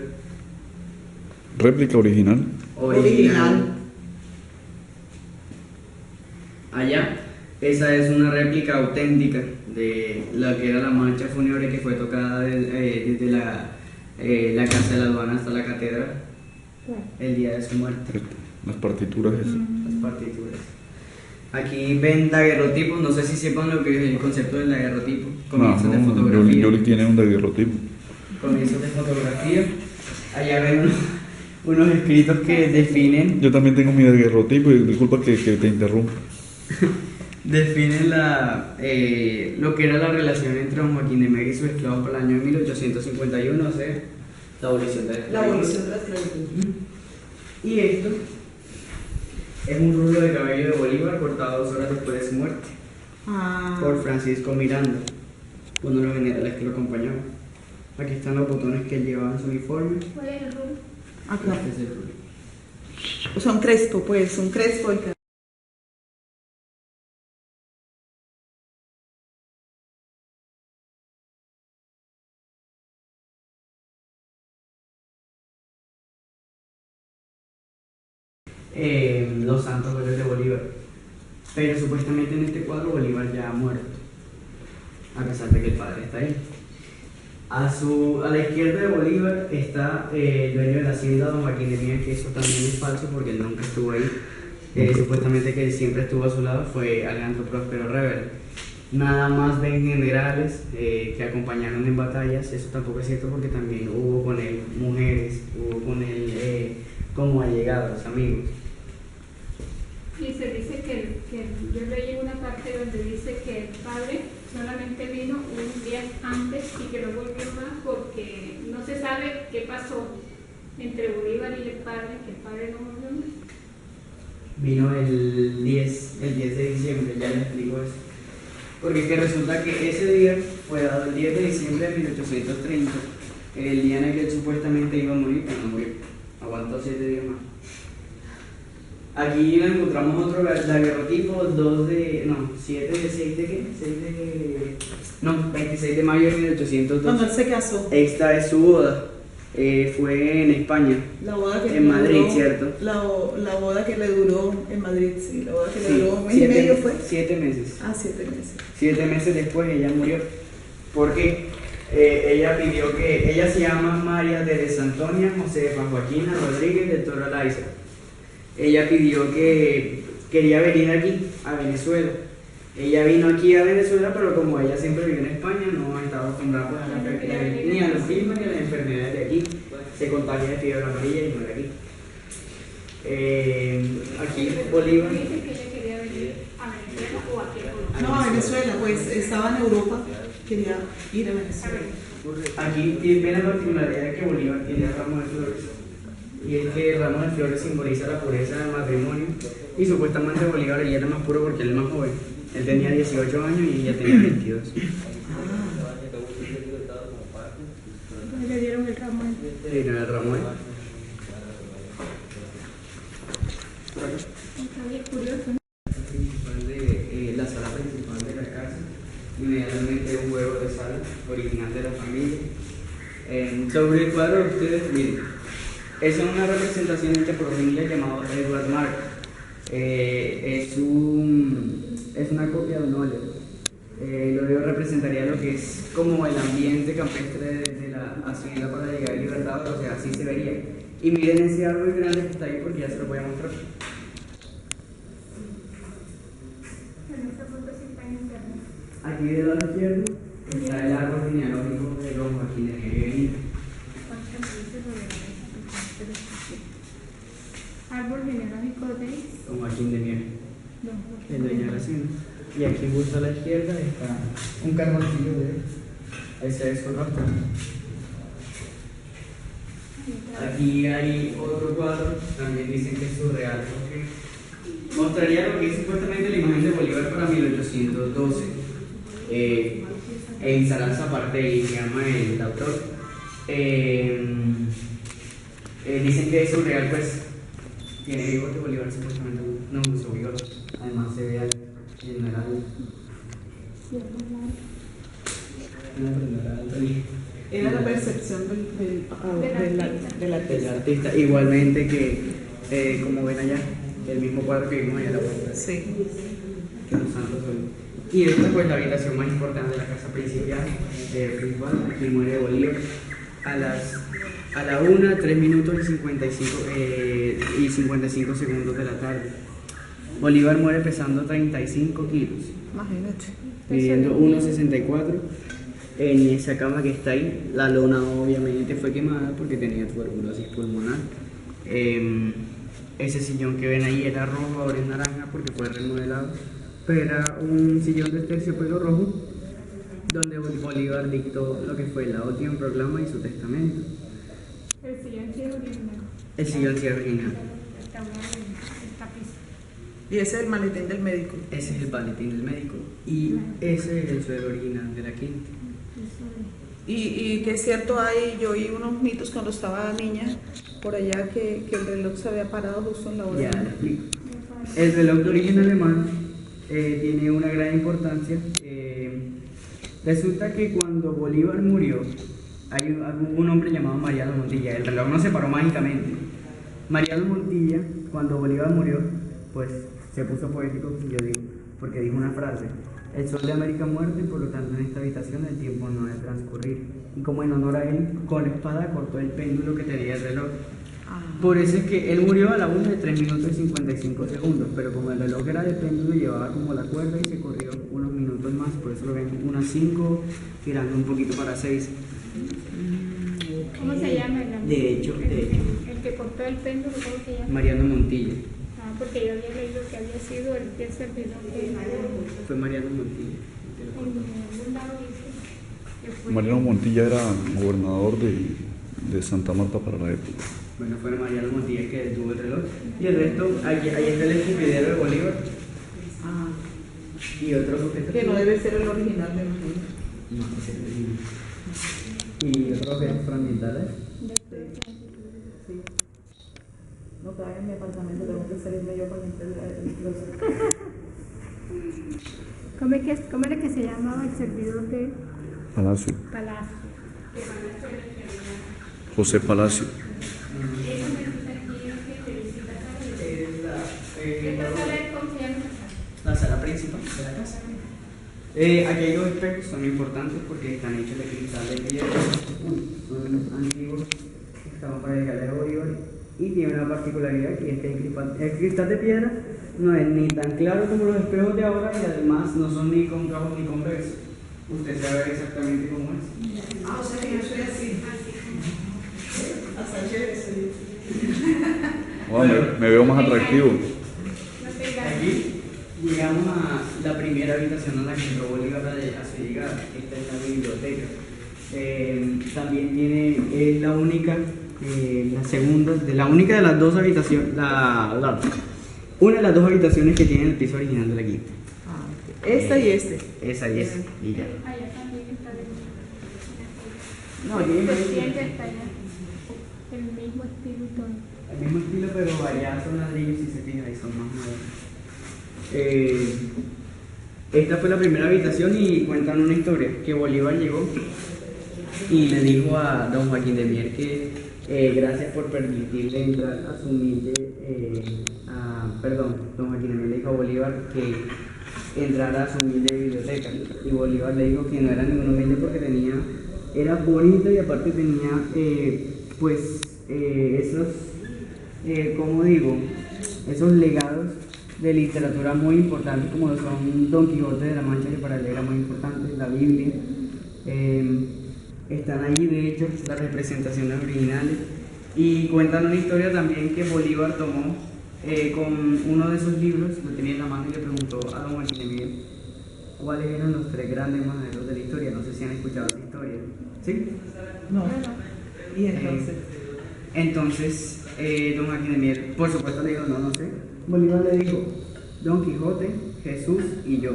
Réplica original. Original. Allá, esa es una réplica auténtica de la que era la marcha fúnebre que fue tocada desde la casa de la aduana hasta la catedral el día de su muerte. Las partituras esas. Las partituras. Aquí ven daguerrotipos, no sé si sepan lo que es el concepto del daguerrotipo. Comienzos de fotografía. Yoli tiene un daguerrotipo. Comienzos de fotografía. allá ven unos escritos que definen Yo también tengo mi daguerrotipo y disculpa que te interrumpa. definen lo que era la relación entre don Joaquín de Mier y sus esclavos para el año 1851, o sea, la abolición de la La esclavitud. abolición de la esclavitud. Y esto es un rulo de cabello de Bolívar cortado 2 horas después de su muerte por Francisco Miranda, uno de los generales que lo acompañaba. Aquí están los botones que él llevaba en su uniforme. ¿Cuál es el rol? Acá. Este es el rulo. O sea, un crespo, pues, un crespo. Los santos óleos de Bolívar. Pero supuestamente en este cuadro Bolívar ya ha muerto, a pesar de que el padre está ahí. A la izquierda de Bolívar está el dueño de la hacienda, don Joaquín de Mier, que eso también es falso porque él nunca estuvo ahí. Supuestamente que él siempre estuvo a su lado fue Alejandro Próspero Reverte. Nada más ven generales que acompañaron en batallas, eso tampoco es cierto porque también hubo con él mujeres, hubo con él como allegados, amigos. Y se dice que yo leí en una parte donde dice que el padre solamente vino un día antes y que no volvió más porque no se sabe qué pasó entre Bolívar y el padre, que el padre no volvió más. Vino el 10 de diciembre, ya les explico eso. Porque es que resulta que ese día fue dado el 10 de diciembre de 1830, el día en el que él supuestamente iba a morir, pero no murió. Aguantó 7 días más. Aquí encontramos otro daguerrotipo, 7 de 6 de qué? 26 de mayo de 1812. Cuando él se casó. Esta es su boda. Fue en España. La boda que en le Madrid, duró, ¿cierto? La boda que le duró en Madrid, sí. La boda que Sí, le duró un mes y medio fue. 7 meses. 7 meses. 7 meses después ella murió. Porque ella se llama María Teresa Antonia Josefa Joaquina Rodríguez del Toro Alaiza. Ella pidió que quería venir aquí, a Venezuela. Ella vino aquí a Venezuela, pero como ella siempre vivió en España, no estaba acostumbrada pues, ni a los climas ni a las enfermedades de aquí. Se contagia de fiebre amarilla y muere aquí. Aquí Bolívar. Dice que ella quería venir a Venezuela o aquí a Colombia. No, a Venezuela, pues estaba en Europa, quería ir a Venezuela. Aquí tiene la particularidad de que Bolívar tiene ramos de flores. Y es que el ramo de flores simboliza la pureza del matrimonio. Y supuestamente Bolívar ella era más puro porque él es más joven. Él tenía 18 años y ella tenía 22. Entonces le dieron el ramo. Sí, no, el ramo Está bien curioso, ¿no? principal de la sala principal de la casa. Inmediatamente un juego de sala original de la familia. Sobre el cuadro ustedes miren. Es una representación hecha por un inglés llamado Edward Mark. Es una copia de un óleo. El óleo representaría lo que es como el ambiente campestre de la hacienda para llegar a Libertador, o sea, así se vería. Y miren ese árbol grande que está ahí porque ya se lo voy a mostrar. En esta foto sí está en internet. Aquí del lado izquierdo está el árbol genealógico de don Joaquín de Mier. ¿Cuántas veces lo verán? Árbol genealógico de Don Joaquín de Mier, Don Jorge. el dueño de la hacienda. Y aquí justo a la izquierda está un carboncillo de él. Ese es su rostro. Aquí hay otro cuadro, también dicen que es surreal, porque mostraría lo que es supuestamente la imagen de Bolívar para 1812. En Saranza Partey se llama el autor. Dicen que es surreal, pues tiene bigote. Bolívar supuestamente no usó bigote. Además se ve al general. No, pero no era alto ni. Era la percepción del El artista, igualmente que, como ven allá, el mismo cuadro que vimos allá a la vuelta, Sí. que los santos son. Y esta pues la habitación más importante de la casa principal, principal, aquí muere Bolívar a la 1, 3 minutos y 55 segundos de la tarde. Bolívar muere pesando 35 kilos, Imagínate. midiendo 1,64 En esa cama que está ahí, la lona obviamente fue quemada porque tenía tuberculosis pulmonar. Ese sillón que ven ahí era rojo, ahora es naranja porque fue remodelado, pero era un sillón de terciopelo rojo donde Bolívar dictó lo que fue la última proclama y su testamento. El sillón sí es original. El sillón sí es original. Estaba el tapiz. Y ese es el maletín del médico. Ese es el paletín del médico y ese es el suelo original de la quinta. Y que es cierto, hay, yo oí unos mitos cuando estaba niña por allá que el reloj se había parado justo en la hora. Ya le explico. El reloj de origen alemán tiene una gran importancia. Resulta que cuando Bolívar murió, hubo un hombre llamado Mariano Montilla. El reloj no se paró mágicamente. Mariano Montilla, cuando Bolívar murió, pues se puso poético, yo digo, porque dijo una frase: el sol de América muerto y por lo tanto en esta habitación el tiempo no debe transcurrir. Y como en honor a él, con la espada cortó el péndulo que tenía el reloj. Por eso es que él murió a la 1 de 3 minutos y 55 segundos, pero como el reloj era de péndulo, llevaba como la cuerda y se corrió unos minutos más, por eso lo ven unas 5, tirando un poquito para 6. ¿Cómo se llama el amigo? De hecho. El que cortó el péndulo, ¿cómo se llama? Mariano Montilla. Ah, porque yo había leído que había sido el que servidor de Fue Mariano Montilla. en algún lado dice que fue. Mariano Montilla era gobernador de Santa Marta para la época. Bueno, fue Mariano Montilla el que detuvo el reloj. Y el resto, ahí está el escupidero de Bolívar. Ah, Y otros objetos. que no debe ser el original, me imagino. No, ese es el mismo. Y otros objetos ambientales. Sí. No cabe en mi apartamento, tengo que salirme yo para limpiar el closet. ¿Cómo era que se llamaba el servidor de Palacio. Palacio? José Palacio. ¿Cómo se llama? La sala principal de la casa. Aquí hay dos espejos, son importantes porque están hechos de cristal de piedra. Son antiguos, estaban para el galero Bolívar. Y tiene una particularidad que es que el cristal de piedra no es ni tan claro como los espejos de ahora y además no son ni cóncavos ni convexos. Usted sabe exactamente cómo es. Ah, o sea que yo soy así. Hasta chévere soy. Wow, me veo más atractivo. Aquí llegamos a la primera habitación a la que entró Bolívar a su llegada. Esta es la biblioteca. También tiene, es la única, la única de las dos habitaciones, una de las dos habitaciones que tiene el piso original de la quinta. Ah, ok. Esta y este. Esa y esa, y ya. Allá también está No, tiene el presidente está allá. El mismo estilo y todo. el mismo estilo, pero allá son ladrillos y se fijan y son más modernos. Esta fue la primera habitación y cuentan una historia, que Bolívar llegó y le dijo a don Joaquín de Mier que gracias por permitirle entrar a su humilde, don Joaquín de Mier le dijo a Bolívar que entrara a su humilde biblioteca y Bolívar le dijo que no era ningún humilde porque era bonito y aparte tenía esos, ¿cómo digo? Esos legados de literatura muy importantes como son Don Quijote de la Mancha, que para él era muy importante, la Biblia. Están ahí de hecho las representaciones originales y cuentan una historia también que Bolívar tomó con uno de esos libros, lo tenía en la mano y le preguntó a don Joaquín de Miguel cuáles eran los 3 grandes maderos de la historia. No sé si han escuchado esa historia. ¿Sí? No. Y entonces. Entonces, don Joaquín de Mier, por supuesto, le dijo, no sé. Bolívar le dijo, Don Quijote, Jesús y yo.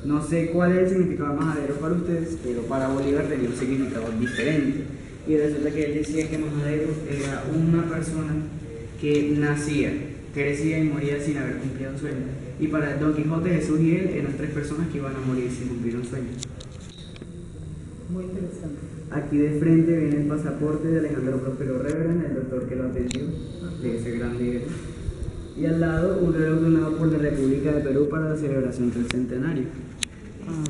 No sé cuál es el significado de majadero para ustedes, pero para Bolívar tenía un significado diferente. Y resulta que él decía que majadero era una persona que nacía, crecía y moría sin haber cumplido un sueño. Y para Don Quijote, Jesús y él eran 3 personas que iban a morir sin cumplir un sueño. Muy interesante. Aquí de frente viene el pasaporte de Alejandro Próspero Reverend, el doctor que lo atendió, de ese gran líder. Y al lado un reloj donado por la República de Perú para la celebración del centenario.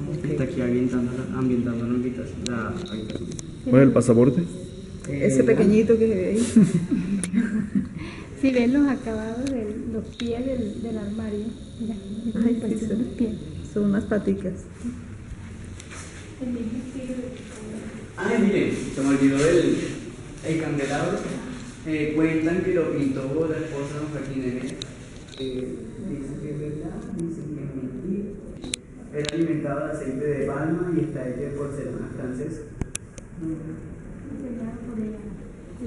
Okay. Está aquí ambientando la habitación. ¿Cuál es el pasaporte? Ese pequeñito que se ve ahí. Si ven los acabados de los pies del armario, mira, Ay, parecen sí, los pies. son unas paticas. Ah, miren, se me olvidó el candelabro. Cuentan que lo pintó la esposa de don Joaquín de Mier. Dicen que es verdad, dicen que es mentira. Era alimentado de aceite de palma y está hecho de porcelana francesa.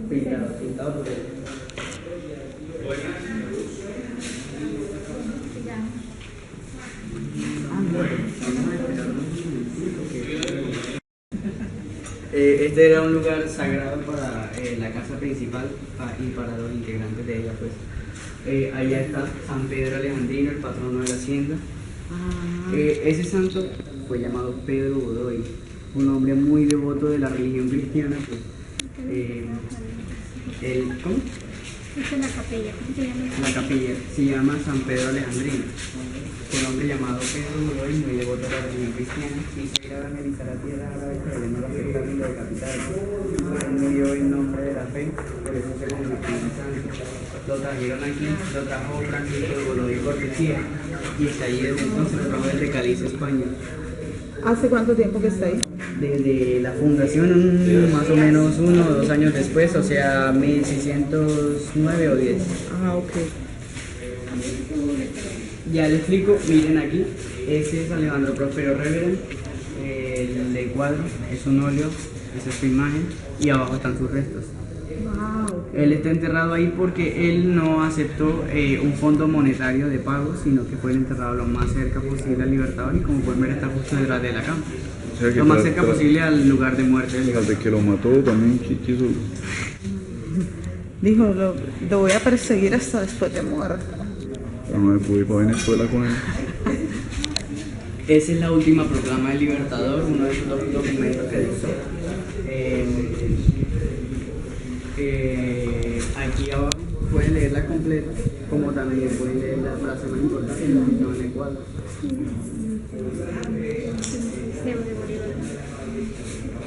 Pintado por ella. Este era un lugar sagrado para la casa principal y para los integrantes de ella, pues. Allá está San Pedro Alejandrino, el patrono de la hacienda. Ese santo fue llamado Pedro Godoy, un hombre muy devoto de la religión cristiana, pues. ¿Cómo? Esta es la capilla, ¿cómo se llama? La capilla se llama San Pedro Alejandrino. Un hombre llamado Pedro Godoy, muy devoto de la religión cristiana, quiso ir a evangelizar a tierra árabe, pero no lo aceptaron y lo decapitaron. Él murió en nombre de la fe, por eso se convirtió en santo. Lo trajeron aquí, lo trajo Francisco de Godoy Cortesía, y está ahí desde entonces, lo trajo desde Cádiz, España. ¿Hace cuánto tiempo que está ahí? Desde la fundación, más o menos 1 o 2 años después, o sea, 1609 o 10. Ah, ok. Ya les explico, miren aquí, ese es Alejandro Próspero Reverend, el cuadro es un óleo, esa es su imagen, y abajo están sus restos. Wow. Él está enterrado ahí porque él no aceptó un fondo monetario de pago, sino que fue enterrado lo más cerca posible al Libertador, y como pueden ver está justo detrás de la cama. O sea, que Lo más cerca posible al lugar de muerte del al de que lo mató también quiso. Dijo, lo voy a perseguir hasta después de muerto. Pero no me pude ir para Venezuela con él. Esa es la última proclama del Libertador, uno de esos documentos que dictó. Aquí abajo pueden leerla completa, como también pueden leer la frase más importante que está en el cuadro.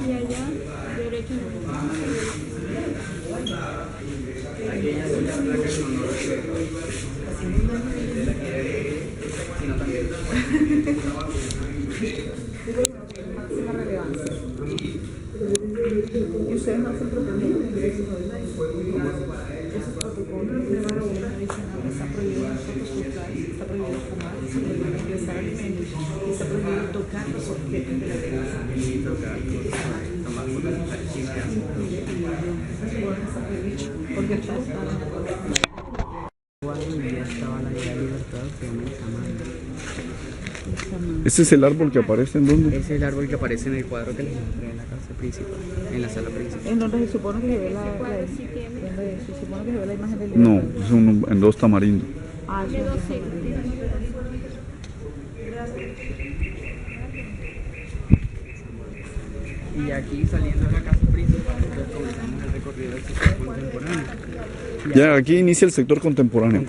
Y allá, derecho no. Aquella es la placa en honor a sino también. ¿Y ustedes no hacen protocolo? Esos protocolos de la obra medicinal está prohibido fotosultar, está prohibido fumar, está prohibido ingresar alimentos, está prohibido tocar los objetos de la casa. Porque está Ya estaba la idea de Libertador, se llama el samán. ¿Ese es el árbol que aparece en dónde? Ese es el árbol que aparece en el cuadro que les mostré en la casa principal, en la sala principal. en donde se supone que se ve donde se supone que se ve la imagen del No, es en 2 Tamarindos. Ah, De 2 siglos. Y aquí saliendo de la casa principal, entonces comenzamos el recorrido del sector contemporáneo. Ya, aquí inicia el sector contemporáneo.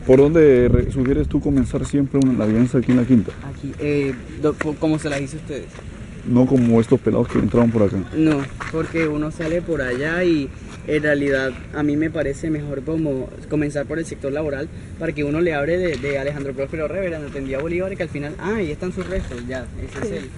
¿Por dónde sugieres tú comenzar siempre la vianza aquí en la quinta? Aquí, ¿cómo se las hizo ustedes? No como estos pelados que entraron por acá. No, porque uno sale por allá y en realidad a mí me parece mejor como comenzar por el sector laboral para que uno le hable de Alejandro Próspero Rivera, donde atendía a Bolívar y que al final, ahí están sus restos, ya, ese es él.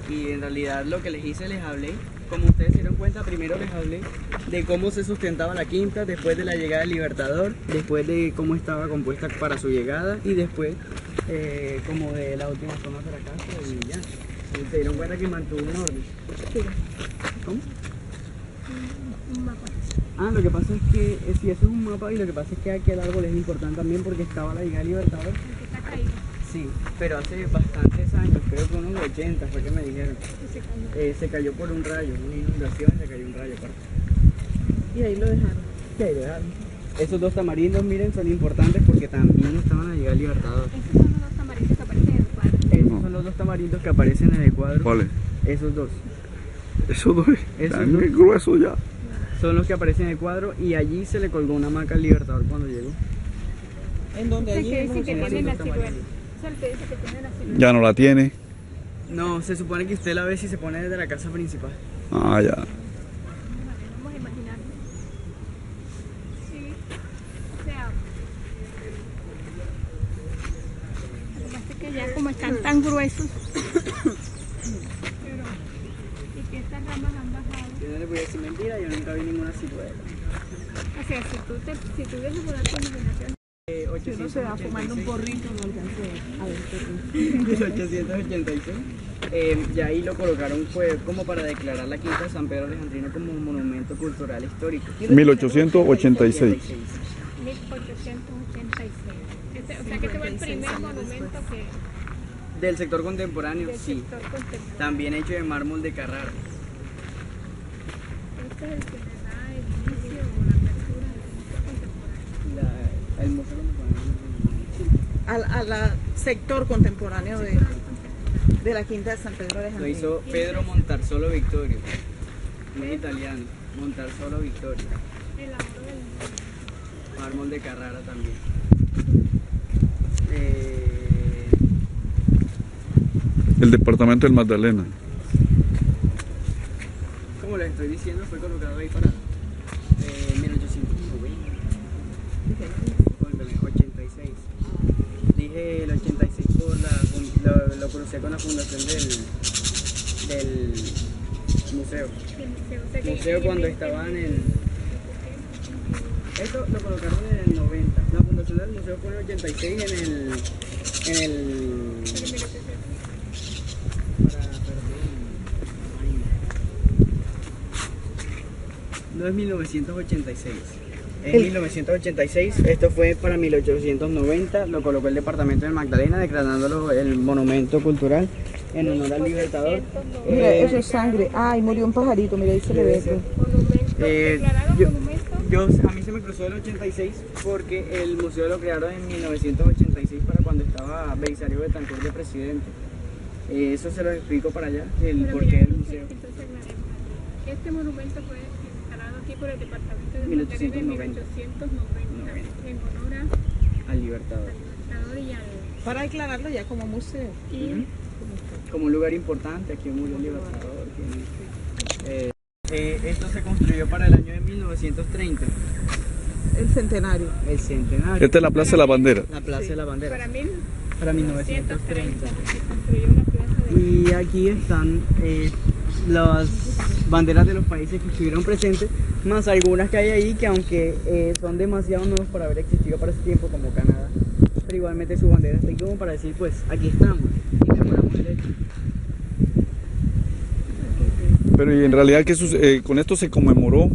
Y en realidad lo que les hice, les hablé, como ustedes se dieron cuenta, primero les hablé de cómo se sustentaba la quinta, después de la llegada del Libertador, después de cómo estaba compuesta para su llegada y después como de las últimas zonas de la casa y ya. Se dieron cuenta que mantuvo un orden. Sí, ¿Cómo? un mapa. Ah, lo que pasa es que sí, eso es un mapa y lo que pasa es que aquí el árbol es importante también porque estaba la llegada del Libertador. Porque está caído. Sí, pero hace bastantes años, creo que unos 80 fue que me dijeron. Y se cayó. Se cayó por un rayo, una inundación, se cayó un rayo aparte. y ahí lo dejaron. Sí, ahí lo dejaron. Esos 2 tamarindos, miren, son importantes porque también estaban a la llegada del Libertador. Estos son los tamarindos que aparecen en el cuadro. Esos son los 2 tamarindos que aparecen en el cuadro. Vale. Esos 2. Eso no es Eso tan no. grueso ya. Son los que aparecen en el cuadro y allí se le colgó una hamaca al Libertador cuando llegó. En donde El allí que dice hemos que esos tiene la dos ciruela. tamarindos. Es el que dice que tiene la ciruela. Ya no la tiene. No, se supone que usted la ve si se pone desde la casa principal. Ah, ya. Vamos a imaginar. Sí. O sea. Lo que pasa es que ya están tan gruesos. Pero, y que estas ramas han bajado. Yo no le voy a decir mentira, yo nunca vi ninguna ciruela. O sea, si tú dejas volar tu imaginación. Si uno se va fumando un porrito, no alcance a ver. 1886. Y ahí lo colocaron fue como para declarar la Quinta de San Pedro Alejandrino como un monumento cultural histórico. 1886. 1886. O sea que este fue el primer monumento que Del sector contemporáneo, del sí. sector contemporáneo. También hecho de mármol de Carrara. Este es el que le da el inicio o la apertura del sector contemporáneo. El museo Al sector contemporáneo de la Quinta de San Pedro de lo Alejandrino. hizo Pedro Montarsolo Vittorio, un italiano. Montarsolo Vittorio. El ahorro del Mármol de Carrara también. El departamento del Magdalena. Como les estoy diciendo, fue colocado ahí para 1890. Discúlpeme, 86. Dije el 86 por lo crucé con la fundación del museo. Museo cuando estaban en... Esto lo colocaron en el 90. La fundación del museo fue en el 86 en el no es 1986. En 1986, esto fue para 1890, lo colocó el departamento del Magdalena declarándolo el monumento cultural en honor al Libertador. Mira, eso es sangre. Ay, murió un pajarito, mira, ahí se le ve. declararon monumento. A mí se me cruzó el 86 porque el museo lo crearon en 1986 para cuando estaba Belisario Betancur de presidente. Eso se lo explico para allá, el Pero porqué mira, del museo. entonces aclaremos algo. Este monumento fue instalado aquí por el departamento de 1890. en 1890 en honor Al Libertador. al Libertador y al... Para declararlo ya como museo. Y Como un lugar importante, aquí murió el Libertador. Esto se construyó para el año de 1930, El centenario. el centenario. Esta es la Plaza de la Bandera. La Plaza de la para Bandera, 1930 para 1930. se construyó la plaza de... Y aquí están las banderas de los países que estuvieron presentes, más algunas que hay ahí que aunque son demasiado nuevos para haber existido para ese tiempo, como Canadá, pero igualmente su bandera está ahí como para decir, pues aquí estamos y mejoramos el hecho. Pero y en realidad que con esto se conmemoró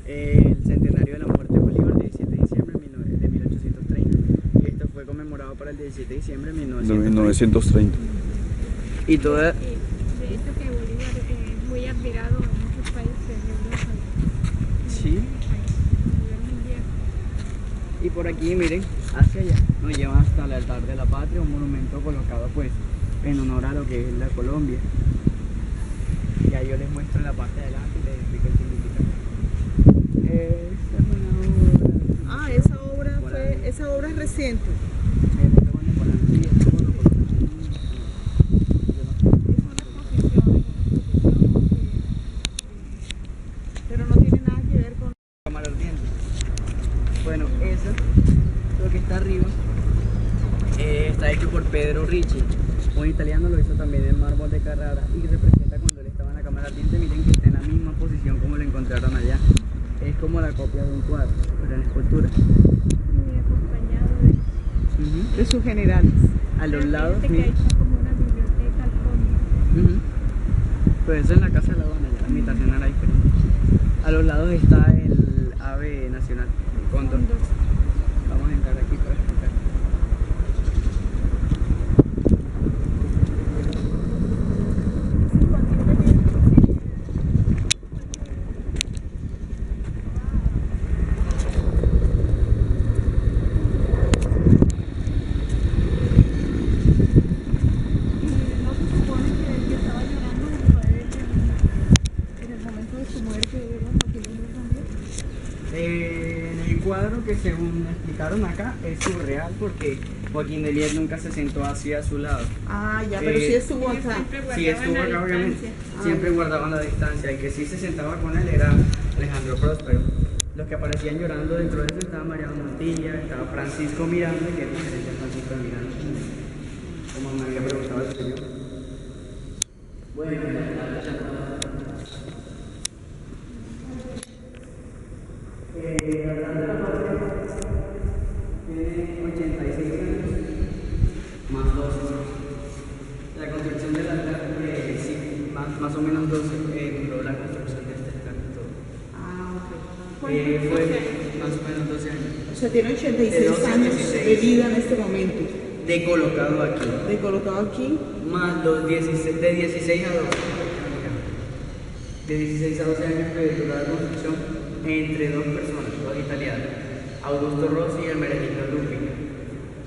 El centenario de la muerte de Bolívar, el 17 de diciembre de 1830. Y esto fue conmemorado para el 17 de diciembre de en 1930. 1930. Y toda... Y de hecho que Bolívar es muy admirado en muchos países de Europa Sí. y a nivel mundial. Y por aquí, miren, hacia allá, nos lleva hasta el altar de la patria, un monumento colocado pues en honor a lo que es la Colombia. Ya yo les muestro la parte de adelante y les explico el significado. Esta es una obra. Ah, esa obra es reciente. Pero no tiene nada que ver con... Cámara ardiente. Bueno, eso, lo que está arriba, está hecho por Pedro Ricci. Un italiano lo hizo también en mármol de Carrara y representa cuando él estaba en la cámara ardiente. Miren que está en la misma posición como lo encontraron allá. Es como la copia de un cuadro, pero en escultura. Y acompañado de... de sus generales. A los lados, Fíjate que ahí miren. está como una biblioteca al fondo. Pues eso en la casa de la Habana, ya la imitación era diferente. A los lados está el ave nacional, el cóndor. Vamos a entrar aquí para explicar. No se supone que el que estaba llorando fue en el momento de su muerte, era Joaquín de Miranda también. En el cuadro que según me explicaron acá es surreal porque Joaquín de Lier nunca se sentó hacia su lado. Ah, ya, pero sí estuvo acá. Sí estuvo acá obviamente, siempre guardaban la distancia. El que sí se sentaba con él era Alejandro Próspero. Los que aparecían llorando dentro de eso estaban Mariano Montilla, estaba Francisco Miranda, que es diferente a Francisco de Miranda. como me había preguntado el señor. Bueno, hablando de la parte, tiene 86 años, más 12. La construcción del altar, sí, más o menos 12 duró la construcción de este altar y todo. Ah, ok. Fue más o menos 12 años. O sea, tiene 86 De 12 a años 16. de vida en este momento. De colocado aquí, De colocado aquí. más los 16, de 16 a 12. De 16 a 12 años que duró la construcción entre dos personas, dos italianos, Augusto Rossi y Hermenegildo Lupi.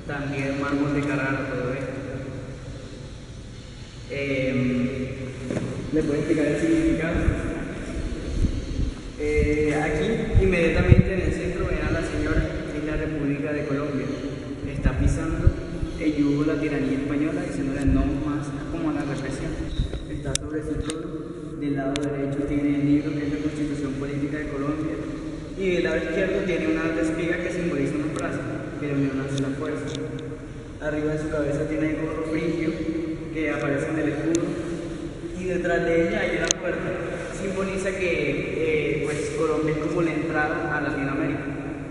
También mármol de Carrara, todo esto. ¿Le puedo explicar el significado? Aquí, inmediatamente en el centro, ven a la señora, es la República de Colombia. Está pisando el yugo de la tiranía española, diciéndole no más como a la represión. Está sobre su trono. Del lado derecho tiene el libro que es la Constitución Política de Colombia. Y del lado izquierdo tiene una alta espiga que simboliza una frase, que la unión hace la fuerza. Arriba de su cabeza tiene el gorro frigio que aparece en el escudo. Y detrás de ella hay una puerta. Simboliza que pues Colombia es como la entrada a Latinoamérica.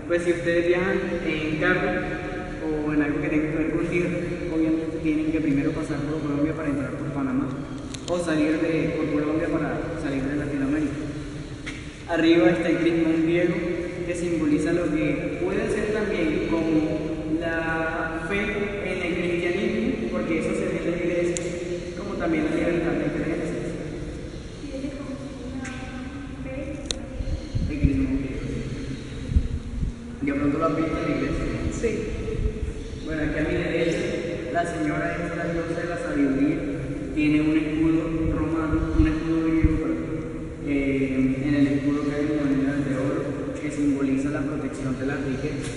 Pues si ustedes viajan en carro o en algo que tenga que ver con tierra, obviamente tienen que primero pasar por Colombia para entrar por Panamá o salir por Colombia para salir de Latinoamérica. Arriba está el crismón griego que simboliza lo que puede ser también como la fe en el cristianismo, porque eso se ve en la iglesia, como también la libertad de creencias. El crismón griego. De pronto lo han visto en la iglesia. Sí. Bueno, aquí a mi derecha, la señora es la diosa de la sabiduría. Tiene un escudo romano, un escudo griego, en el escudo que hay monedas de oro que simboliza la protección de las riquezas.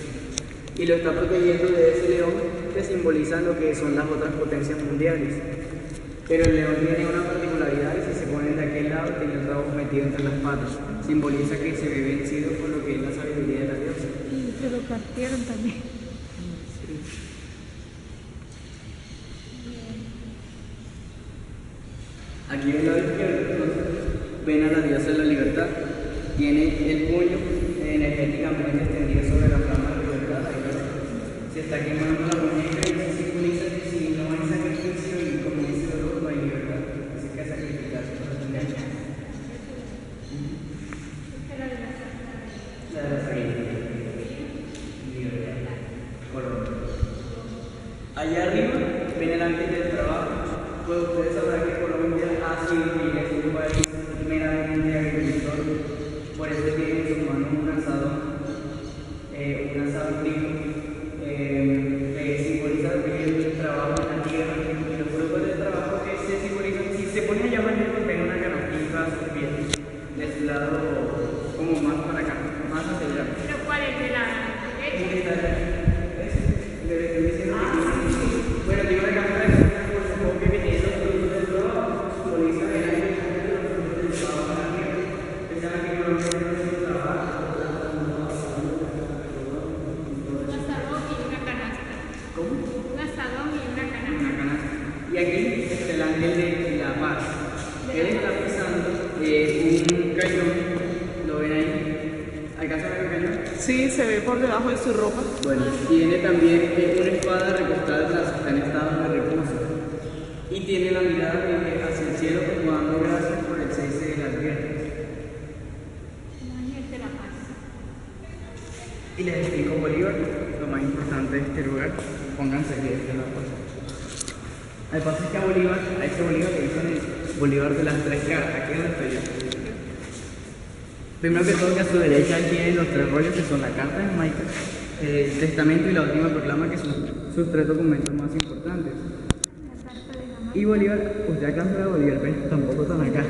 Y lo está protegiendo de ese león que simboliza lo que son las otras potencias mundiales. Pero el león tiene una particularidad y si se pone de aquel lado tiene el rabo metido entre las patas. Simboliza que se ve vencido por lo que es la sabiduría de la diosa. Y se lo partieron también. Aquí en el lado izquierdo, entonces, ven a la diosa de la libertad. Tiene el puño energéticamente extendido sobre la flama de la libertad. Se está quemando la muñeca y se simboliza que si no hay sacrificio y como dice el otro, no hay libertad. Así que sacrificarse para tener. La de la sabiduría. Libertad. Colombia. Allá arriba ven el ángel del trabajo. Pues ustedes sabrán que Colombia ha sido y es un país meramente agricultor, por eso tiene en sus manos un asadón rico, que simboliza el trabajo en la tierra y los frutos del trabajo que se simbolizan. Si se pone a llamar, ven una canastita a sus pies, de su lado como más para acá, más hacia allá. ¿Pero cuál es de la ¿Quién derecha? está allá? Le estoy diciendo que bueno, digo la cámara que esos frutos del trabajo simbolizan el aire de los frutos del trabajo en la tierra. Pensaban que Colombia no es un trabajo. Un asadón y una canasta. ¿Cómo? Un asadón y una canasta. Una canasta. Y aquí está el ángel de la paz. Él está pisando un cañón. ¿Lo ven ahí? ¿Alcanzan a ver el cañón? Sí, se ve por debajo de su ropa. Bueno, tiene también una espada recostada atrás, está en estado de reposo. Y tiene la mirada hacia el cielo como dando gracias por el cese de las guerras. El ángel de la paz. Y les explico Bolívar, lo más importante de este lugar. Pónganse aquí, esta es la cosa. Al paso es que a este Bolívar le dicen el Bolívar de las tres caras, aquí es donde estoy yo. Primero que todo, que a su derecha tienen los tres rollos que son la Carta de Jamaica, el Testamento y la Última Proclama, que son sus tres documentos más importantes. La carta de Jamaica. Y Bolívar, usted alcanza a Bolívar, pero tampoco tan acá.